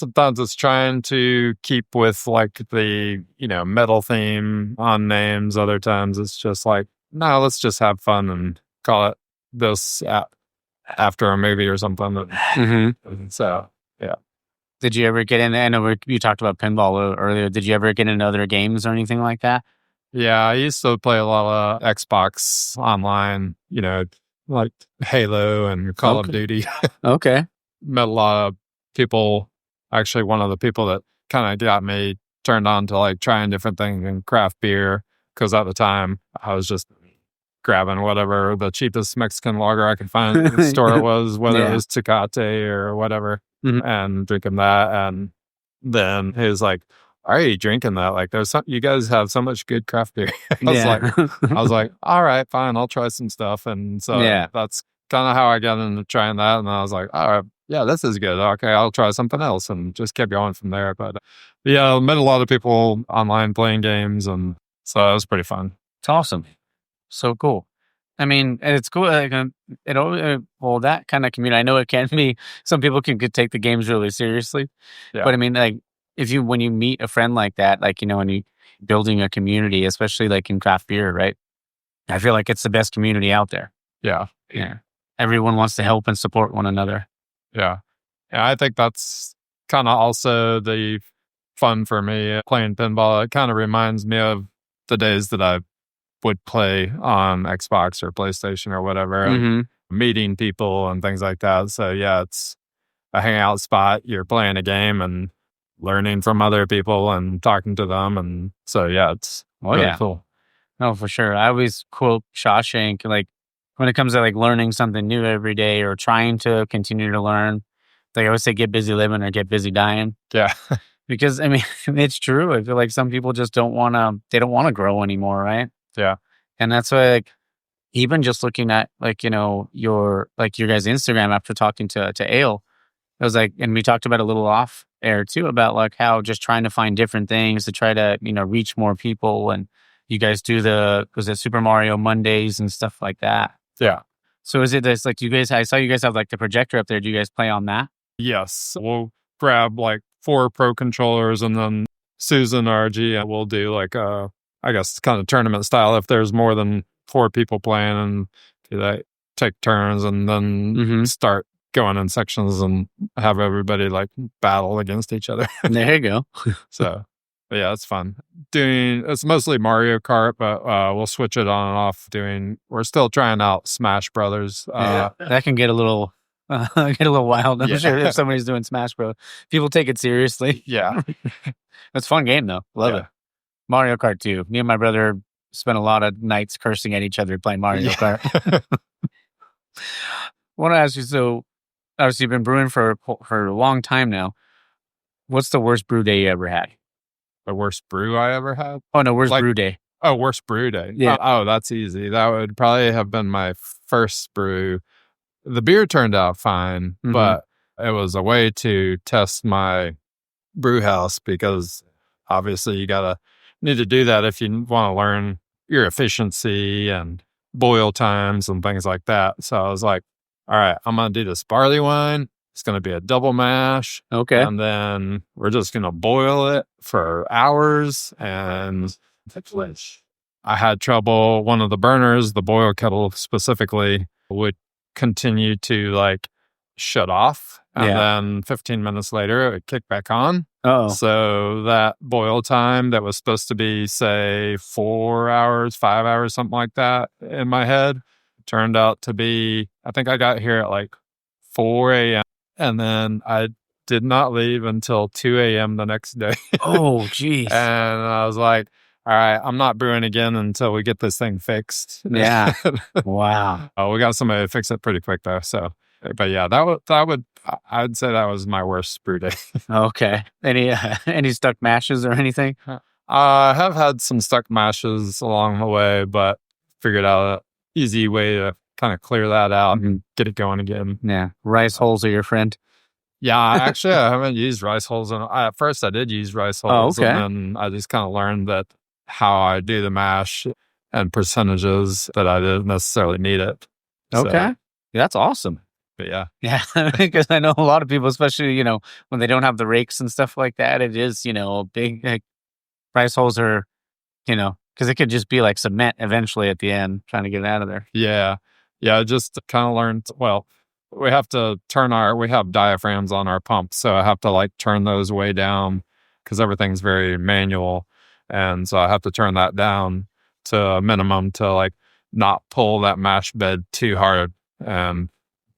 it's trying to keep with like the, metal theme on names. Other times it's just like, no, let's just have fun and call it this after a movie or something. Mm-hmm. So, yeah. Did you ever get in? I know you talked about pinball earlier. Did you ever get into other games or anything like that? Yeah, I used to play a lot of Xbox online, like Halo and Call of Duty. Okay. Met a lot of people. Actually, one of the people that kind of got me turned on to like trying different things in craft beer, because at the time I was just grabbing whatever the cheapest Mexican lager I could find in the store was, whether it was Tecate or whatever, and drinking that. And then he was like, "Are you drinking that? Like, you guys have so much good craft beer." I was like, all right, fine, I'll try some stuff. And so that's kind of how I got into trying that. And I was like, all right, yeah, this is good. Okay, I'll try something else, and just kept going from there. But yeah, I met a lot of people online playing games, and so it was pretty fun. It's awesome. So cool. I mean, and it's cool. Like, that kind of community, I know it can be, some people could take the games really seriously. Yeah. But I mean, like, when you meet a friend like that, like, when you building a community, especially like in craft beer, right? I feel like it's the best community out there. Yeah. Yeah. Everyone wants to help and support one another. Yeah. Yeah. I think that's kind of also the fun for me playing pinball. It kind of reminds me of the days that I would play on Xbox or PlayStation or whatever, and meeting people and things like that. So yeah, it's a hangout spot. You're playing a game and learning from other people and talking to them. And so, yeah, it's really cool. Oh, for sure. I always quote Shawshank, like when it comes to like learning something new every day or trying to continue to learn, they always say, get busy living or get busy dying. Yeah. Because I mean, it's true. I feel like some people just don't want to grow anymore. Right. Yeah. And that's why, like, even just looking at like, your guys' Instagram after talking to Ale, I was like, and we talked about a little off air too, about like how just trying to find different things to try to, reach more people. And you guys do was it Super Mario Mondays and stuff like that? Yeah. So is it this, like, I saw you guys have like the projector up there. Do you guys play on that? Yes. We'll grab like 4 pro controllers, and then Susan, RG, and we'll do like I guess kind of tournament style if there's more than 4 people playing, and they take turns and then start going in sections and have everybody like battle against each other. There you go. So yeah, it's fun. It's mostly Mario Kart, but we'll switch it on and off. We're still trying out Smash Brothers. That can get a little wild. I'm sure if somebody's doing Smash Bros, people take it seriously. Yeah. It's a fun game though. Love it. Mario Kart too. Me and my brother spent a lot of nights cursing at each other playing Mario Kart. I want to ask you, so obviously you've been brewing for a long time now. What's the worst brew day you ever had? The worst brew I ever had? Oh no, worst brew day. Oh, worst brew day. Yeah. Oh, that's easy. That would probably have been my first brew. The beer turned out fine, but It was a way to test my brew house because obviously you need to do that if you want to learn your efficiency and boil times and things like that. So I was like, all right, I'm going to do this barley wine. It's going to be a double mash. Okay. And then we're just going to boil it for hours. And I had trouble. One of the burners, the boil kettle specifically, would continue to like shut off. And then 15 minutes later, it would kick back on. Oh. So that boil time that was supposed to be, say, 4 hours, 5 hours, something like that in my head, turned out to be, I think I got here at like 4 a.m. And then I did not leave until 2 a.m. the next day. Oh, geez. And I was like, all right, I'm not brewing again until we get this thing fixed. Yeah. Wow. We got somebody to fix it pretty quick though. So, but yeah, I'd say that was my worst brew day. Okay. Any stuck mashes or anything? I have had some stuck mashes along the way, but figured out an easy way to kind of clear that out and get it going again. Yeah. Rice holes are your friend. Yeah, actually, I haven't used rice holes. At first, I did use rice holes. okay. And then I just kind of learned that how I do the mash and percentages that I didn't necessarily need it. Okay. Yeah, that's awesome. But yeah. Yeah, because I know a lot of people, especially, when they don't have the rakes and stuff like that, it is, a big, rice holes are, because it could just be like cement eventually at the end, trying to get it out of there. Yeah. Yeah, just kind of learned, well, we have to we have diaphragms on our pump. So I have to like turn those way down because everything's very manual. And so I have to turn that down to a minimum to like not pull that mash bed too hard. And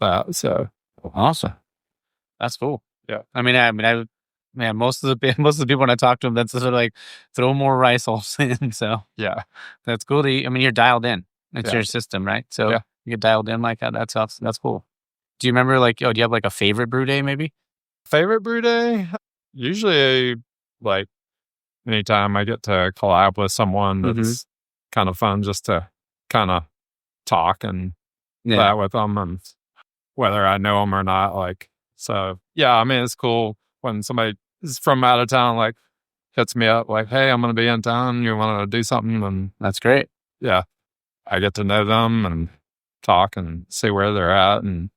that, so awesome. That's cool. Yeah. Most of the people when I talk to them, that's sort of like throw more rice holes in. So yeah, that's cool. You're dialed in. It's your system, right? So you get dialed in like that. That's cool. Do you remember do you have like a favorite brew day maybe? Favorite brew day? Usually like anytime I get to collab with someone that's kind of fun just to kind of talk and that with them and whether I know them or not. Like, so yeah, it's cool when somebody is from out of town, like hits me up like, hey, I'm going to be in town. You want to do something? And that's great. Yeah. I get to know them and talk and see where they're at and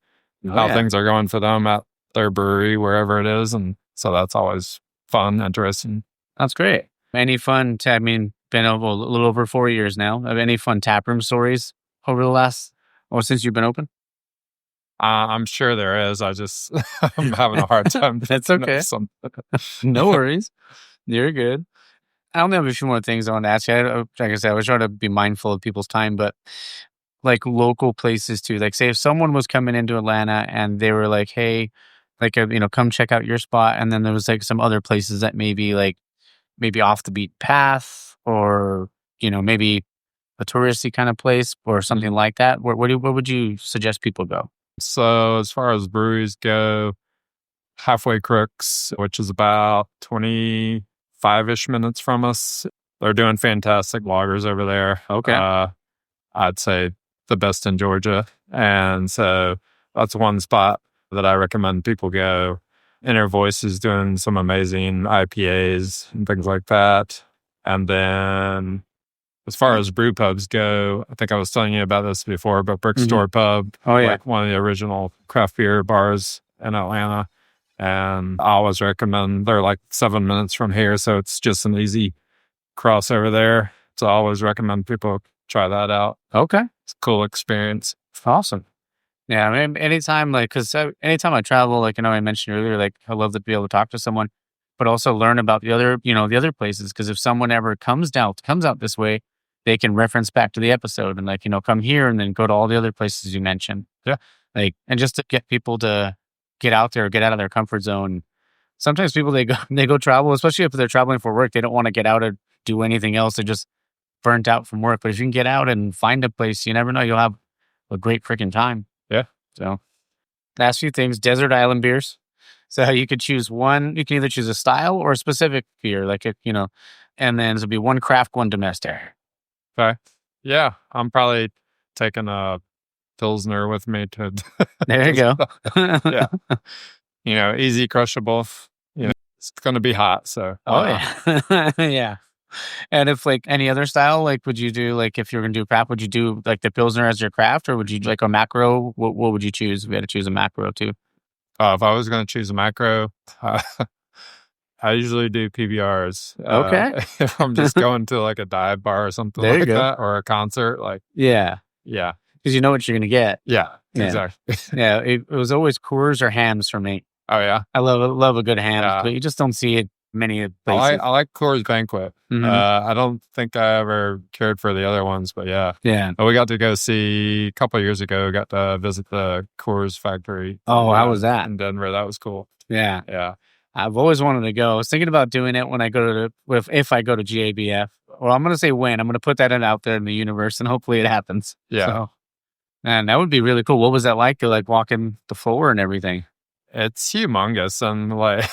how things are going for them at their brewery, wherever it is. And so that's always fun, interesting. That's great. Any fun, been a little over 4 years now. Have any fun taproom stories over the since you've been open? I'm sure there is. I'm having a hard time. That's okay. No worries. You're good. I only have a few more things I want to ask you. Like I said, I was trying to be mindful of people's time, but like local places too. Like say if someone was coming into Atlanta and they were like, hey, come check out your spot. And then there was like some other places that maybe off the beat path or, maybe a touristy kind of place or something like that. Where would you suggest people go? So as far as breweries go, Halfway Crooks, which is about 25-ish minutes from us. They're doing fantastic lagers over there. Okay. I'd say the best in Georgia. And so that's one spot that I recommend people go. Inner Voice is doing some amazing IPAs and things like that. And then as far as brew pubs go, I think I was telling you about this before, but Brick Store Pub, like one of the original craft beer bars in Atlanta. And I always recommend, they're like 7 minutes from here, so it's just an easy crossover there. So I always recommend people try that out. Okay. It's a cool experience. Awesome. Yeah, anytime I travel, I mentioned earlier, I love to be able to talk to someone, but also learn about the other places. Because if someone ever comes out this way, they can reference back to the episode and come here and then go to all the other places you mentioned. Yeah. And just to get people to get out there, get out of their comfort zone. Sometimes people, they go travel, especially if they're traveling for work, they don't want to get out or do anything else. They're just burnt out from work. But if you can get out and find a place, you never know, you'll have a great freaking time. Yeah. So last few things, desert island beers. So you could choose one, you can either choose a style or a specific beer, and then it'll be one craft, one domestic. Okay. Yeah. I'm probably taking a Pilsner with me to. There you go. Yeah. easy crushable. It's going to be hot. So, yeah. Yeah. And if like any other style, like would you do like if you're going to do craft, would you do like the Pilsner as your craft or would you do like a macro? What would you choose? If we had to choose a macro too. If I was going to choose a macro, I usually do PBRs. Okay. If I'm just going to like a dive bar or something There you like go. that, or a concert, like Yeah. yeah, Because you know what you're going to get. yeah, Yeah. exactly. Yeah. It was always Coors or hams for me. Oh yeah, I love a good ham, Yeah. but you just don't see it many I places. like Coors Banquet. Mhm. I don't think I ever cared for the other ones, but yeah. Yeah. We got to go see a couple of years ago. Got to visit the Coors factory. Oh, how was that? in Denver? That was cool. Yeah. Yeah, I've always wanted to go. I was thinking about doing it when I go to if I go to GABF. Well, I'm going to say when. I'm going to put that out there in the universe, and hopefully it happens. yeah. So, and that would be really cool. What was that like to like walking the floor and everything? It's humongous, and like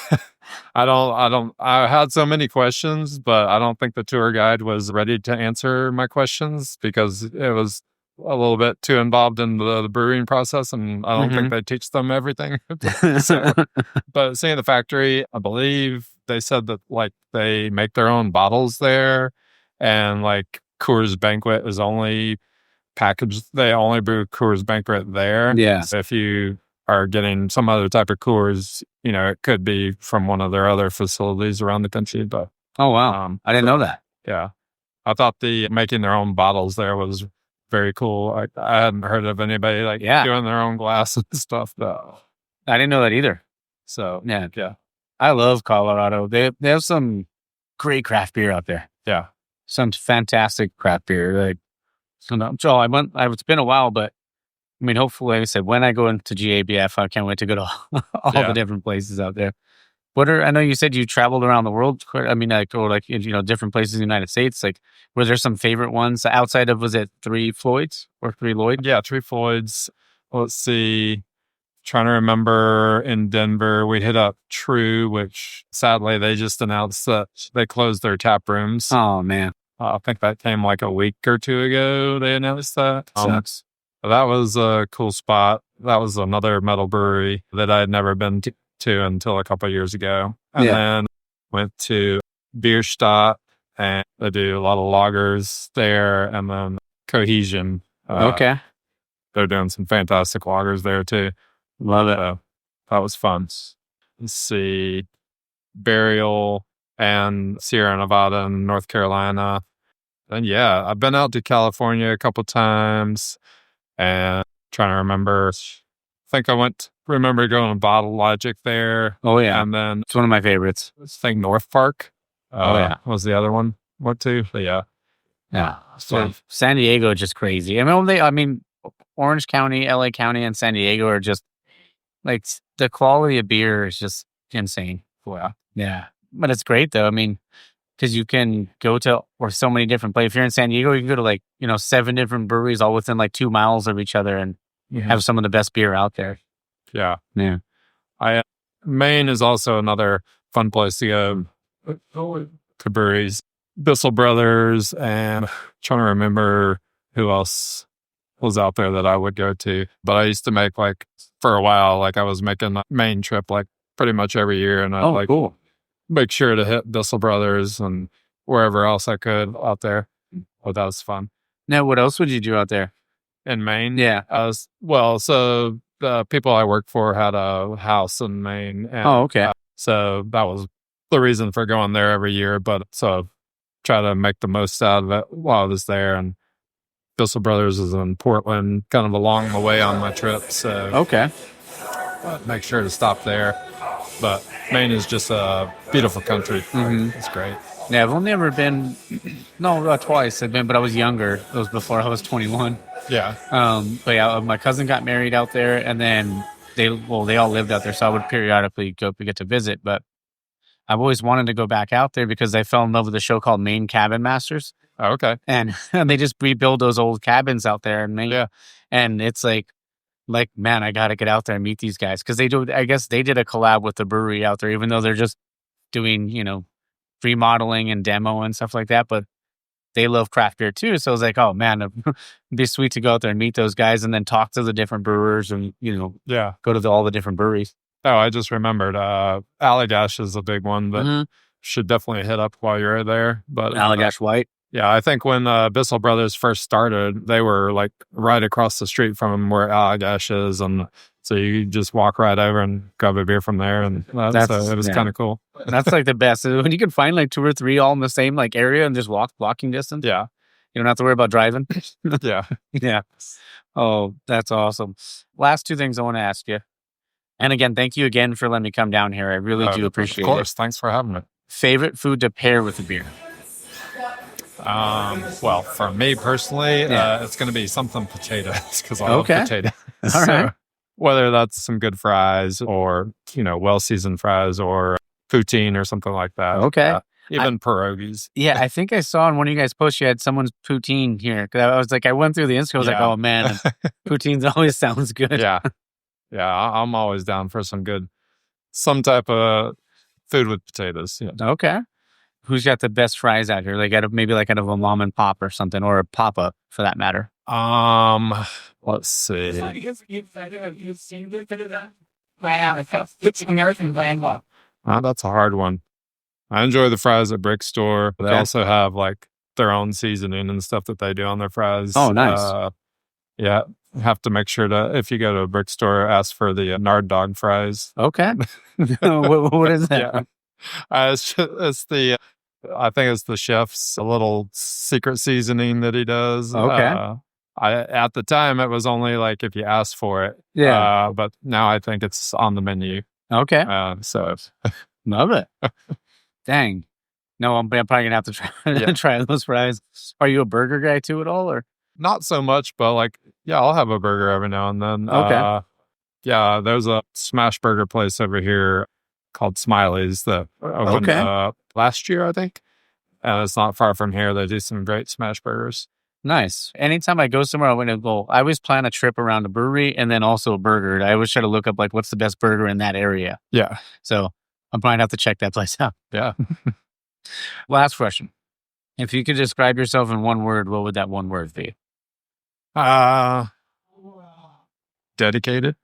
I had so many questions, but I don't think the tour guide was ready to answer my questions because it was a little bit too involved in the brewing process, and I don't think they teach them everything. So, but seeing the factory, I believe they said that like they make their own bottles there, and like Coors Banquet is only packaged. They only brew Coors Banquet there. Yeah. So if you are getting some other type of Coors, it could be from one of their other facilities around the country. But Oh wow, I didn't know that. yeah, I thought the making their own bottles there was very cool. I hadn't heard of anybody like doing their own glass and stuff. Though. I didn't know that either. So Yeah. yeah, I love Colorado. They have some great craft beer out there. yeah, Some fantastic craft beer. Like, so I went. It's been a while, but I mean, hopefully, like I said, when I go into GABF, I can't wait to go to all the different places out there. I know you said you traveled around the world. I mean, different places in the United States. Like, were there some favorite ones outside of, was it Three Floyds or Three Lloyd? Yeah, Three Floyds. Let's see. Trying to remember in Denver, we hit up True, which sadly they just announced that they closed their tap rooms. Oh, man. I think that came like a week or two ago. They announced that. Sucks. That was a cool spot. That was another metal brewery that I had never been to until a couple of years ago. And then went to Bierstadt, and they do a lot of lagers there. And then Cohesion. Okay. They're doing some fantastic lagers there too. Love it. So that was fun. Let's see. Burial and Sierra Nevada and North Carolina. And yeah, I've been out to California a couple times and trying to remember. I think remember going to Bottle Logic there. Oh, yeah. And then It's one of my favorites. I think North Park. Yeah. Was the other one. What too? But yeah. Yeah. So San Diego is just crazy. I mean, Orange County, LA County, and San Diego are just like the quality of beer is just insane. yeah. Yeah. But it's great though. I mean, because you can go to so many different places. If you're in San Diego, you can go to 7 different breweries all within like 2 miles of each other and have some of the best beer out there. Yeah. Yeah. Maine is also another fun place to go to breweries. Bissell Brothers, and trying to remember who else was out there that I would go to. But I used to make for a while, I was making a Maine trip pretty much every year, and I'd cool. make sure to hit Bissell Brothers and wherever else I could out there. Oh, that was fun. Now, what else would you do out there? In Maine? Yeah. So the people I work for had a house in Maine. And, Okay. so that was the reason for going there every year. But so try to make the most out of it while I was there. And Bissell Brothers is in Portland, kind of along the way on my trip. So Okay. make sure to stop there. But Maine is just a beautiful country. Mm-hmm. It's great. Yeah, I've only ever been, twice I've been, but I was younger. It was before I was 21. Yeah. But yeah, my cousin got married out there, and then they all lived out there, so I would periodically go to get to visit. But I've always wanted to go back out there because I fell in love with a show called Maine Cabin Masters. Oh, okay. And they just rebuild those old cabins out there in Maine. Yeah. And it's like, man, I got to get out there and meet these guys. Because I guess they did a collab with the brewery out there, even though they're just doing, remodeling and demo and stuff like that. But they love craft beer too. So I was like, oh man, it'd be sweet to go out there and meet those guys and then talk to the different brewers and, Yeah. go to all the different breweries. Oh, I just remembered. Allagash is a big one that should definitely hit up while you're there. But Allagash White. Yeah, I think when Bissell Brothers first started, they were like right across the street from where Allagash is, and so you just walk right over and grab a beer from there, and so it was kind of cool. That's like the best when you can find like 2 or 3 all in the same like area and just walking distance. Yeah, you don't have to worry about driving. Yeah. Oh, that's awesome. Last 2 things I want to ask you. And again, thank you again for letting me come down here. I really do appreciate it. Of course. Thanks for having me. Favorite food to pair with a beer? Well, for me personally, it's going to be something potatoes because I love potatoes. All right. Whether that's some good fries or, well-seasoned fries or poutine or something like that. Okay. Even pierogies. Yeah, I think I saw on one of you guys' posts you had someone's poutine here. Cause I was like, I went through the Instagram. I was like, oh man, poutines always sounds good. Yeah. I'm always down for some type of food with potatoes. Yeah. Okay. Who's got the best fries out here? Like maybe out of a mom and pop or something, or a pop-up for that matter. Let's see. That's a hard one. I enjoy the fries at Brick Store. They also have like their own seasoning and stuff that they do on their fries. Oh, nice. Yeah. Have to make sure if you go to a Brick Store, ask for the Nard Dog fries. Okay. What is that? Yeah. I think it's the chef's little secret seasoning that he does. Okay. At the time, it was only like if you asked for it. Yeah. But now I think it's on the menu. Okay. So love it. Dang. No, I'm probably gonna have to try those fries. Are you a burger guy too at all, or not so much? But I'll have a burger every now and then. Okay. There's a smash burger place over here called Smiley's that opened last year, I think. And it's not far from here. They do some great smash burgers. Nice. Anytime I go somewhere, I always plan a trip around a brewery and then also a burger. I always try to look up what's the best burger in that area. Yeah. So I'm probably have to check that place out. Yeah. Last question. If you could describe yourself in one word, what would that one word be? Dedicated.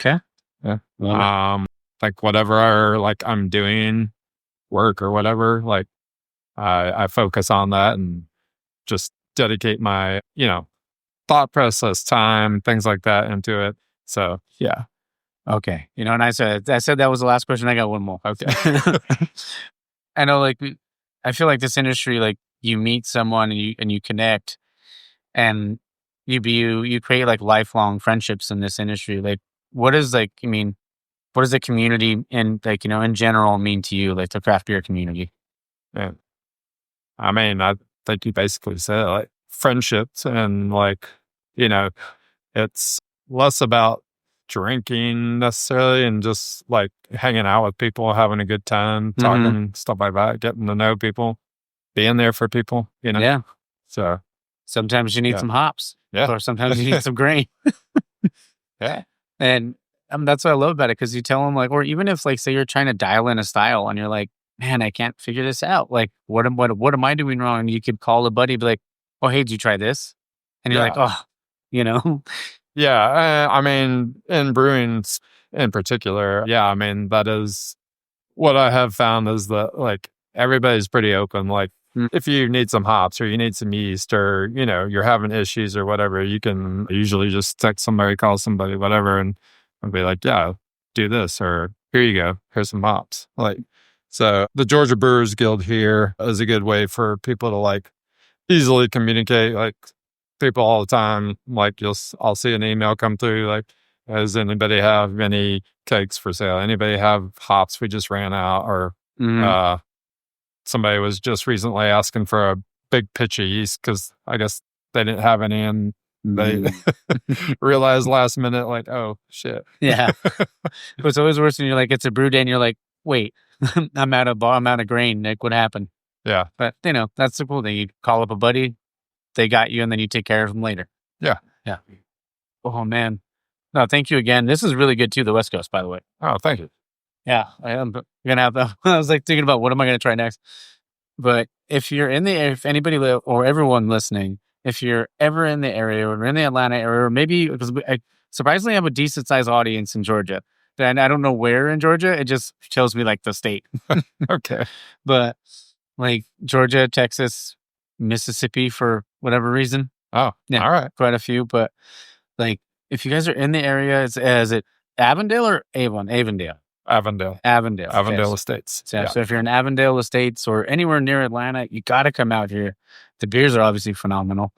Okay. Yeah. Whatever I'm doing, work or whatever, I focus on that and just dedicate my, thought process, time, things like that into it. So, yeah. Okay. And I said that was the last question. I got one more. Okay. I know, I feel like this industry, you meet someone and you connect and you create lifelong friendships in this industry. What does the community and in general mean to you, the craft beer community? Yeah. I mean, I think you basically said friendships and it's less about drinking necessarily and just hanging out with people, having a good time, talking, stuff like that, getting to know people, being there for people, Yeah. So sometimes you need some hops. Yeah. Or sometimes you need some grain. Yeah. And that's what I love about it, because you tell them or even if say you're trying to dial in a style and you're like, man, I can't figure this out. What am I doing wrong? And you could call a buddy, be like, oh, hey, did you try this? And you're like, oh, Yeah. I mean, in brewing in particular, that is what I have found is that everybody's pretty open. If you need some hops or you need some yeast or, you're having issues or whatever, you can usually just text somebody, call somebody, whatever, and be like, yeah, do this, or here you go, here's some hops. So the Georgia Brewers Guild here is a good way for people to easily communicate. People all the time, I'll see an email come through does anybody have any cakes for sale? Anybody have hops we just ran out? Or somebody was just recently asking for a big pitch of yeast because I guess they didn't have any, and they realized last minute oh shit. Yeah. It's always worse when you're it's a brew day and you're like, wait, I'm out of grain. What happened? Yeah. But that's the cool thing. You call up a buddy, they got you, and then you take care of them later. Yeah. Yeah. Oh man. No, thank you again. This is really good too, the West Coast, by the way. Oh, thank you. Yeah. I'm gonna have I was thinking about what am I gonna try next. But if anybody or everyone listening, if you're ever in the area or in the Atlanta area, or maybe because I surprisingly have a decent sized audience in Georgia. And I don't know where in Georgia. It just shows me like the state. Okay. But like Georgia, Texas, Mississippi for whatever reason. Oh, Yeah, all right. quite a few. But like if you guys are in the area, is it Avondale or Avon? Avondale. Avondale Okay. Estates. So if you're in Avondale Estates or anywhere near Atlanta, you got to come out here. The beers are obviously phenomenal.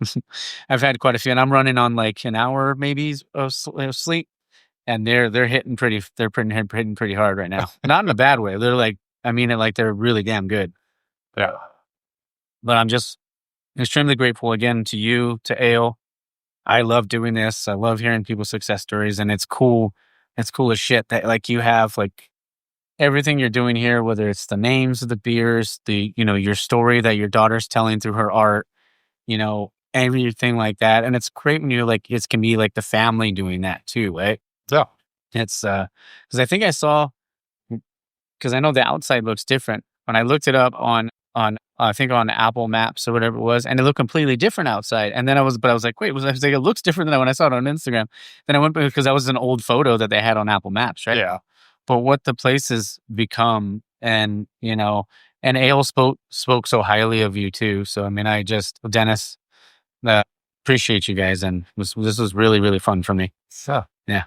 I've had quite a few, and I'm running on like an hour maybe of sleep, and they're hitting pretty hard right now. Not in a bad way. They're like, I mean it like they're really damn good. Yeah. But I'm just extremely grateful again to you, to Ale. I love doing this. I love hearing people's success stories, and it's cool. It's cool as shit that like you have like everything you're doing here, whether it's the names of the beers, your story that your daughter's telling through her art, everything like that. And it's great when it can be like the family doing that too, right? Yeah. It's because I think because I know the outside looks different. When I looked it up on I think on Apple Maps or whatever it was, and it looked completely different outside. And then I was like, wait, it looks different than when I saw it on Instagram. Then I went because that was an old photo that they had on Apple Maps, right? Yeah. But what the place has become, and and Ale spoke so highly of you too. So I mean, Dennis, appreciate you guys, and this was really, really fun for me. So yeah,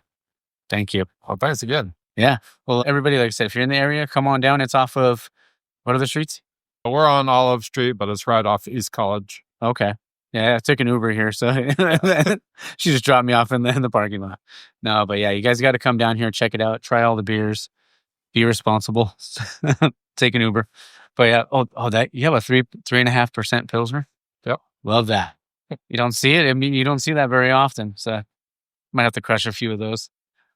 thank you. Well, thanks again. Yeah. Well, everybody, like I said, if you're in the area, come on down. It's off of what are the streets? We're on Olive Street, but it's right off East College. Okay. Yeah, I took an Uber here, so she just dropped me off in the parking lot. No, but yeah, you guys got to come down here, check it out, try all the beers, be responsible, take an Uber. But yeah, that you have a 3.5% Pilsner. Yep, love that. You don't see it. I mean, you don't see that very often, so might have to crush a few of those.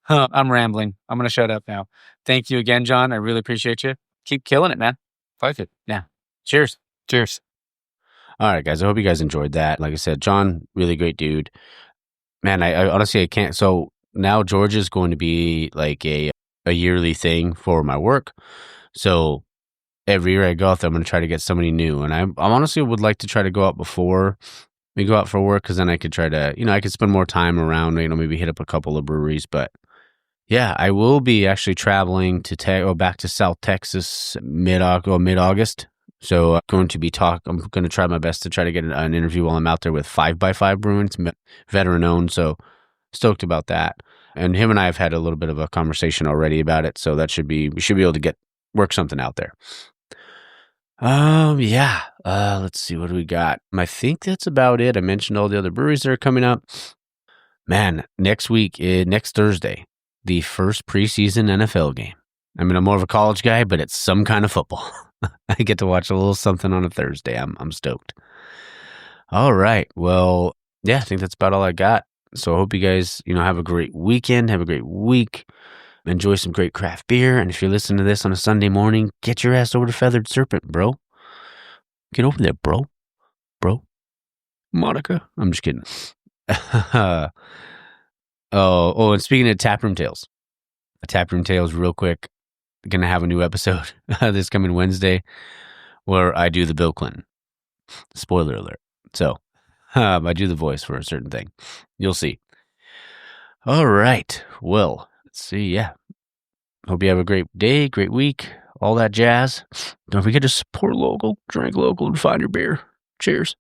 I'm rambling. I'm gonna shut up now. Thank you again, John. I really appreciate you. Keep killing it, man. Thank you. Yeah. Cheers. Cheers. All right, guys. I hope you guys enjoyed that. Like I said, John, really great dude. Man, I honestly, I can't. So now Georgia's going to be like a yearly thing for my work. So every year I go out there, I'm going to try to get somebody new. And I honestly would like to try to go out before we go out for work, because then I could try to, I could spend more time around, maybe hit up a couple of breweries. But yeah, I will be actually traveling to back to South Texas mid-August. So I'm going to try my best to try to get an interview while I'm out there with 5x5 Brewing. It's veteran owned, so stoked about that. And him and I have had a little bit of a conversation already about it, so we should be able to work something out there. Yeah. Let's see, what do we got? I think that's about it. I mentioned all the other breweries that are coming up. Man, next Thursday, the first preseason NFL game. I mean, I'm more of a college guy, but it's some kind of football. I get to watch a little something on a Thursday. I'm stoked. All right. Well, yeah, I think that's about all I got. So I hope you guys, have a great weekend, have a great week, enjoy some great craft beer. And if you're listening to this on a Sunday morning, get your ass over to Feathered Serpent, bro. Get over there, bro. Monica. I'm just kidding. And speaking of Taproom Tales, real quick, going to have a new episode this coming Wednesday where I do the Bill Clinton. Spoiler alert. So I do the voice for a certain thing. You'll see. All right. Well, let's see. Yeah. Hope you have a great day, great week, all that jazz. Don't forget to support local, drink local, and find your beer. Cheers.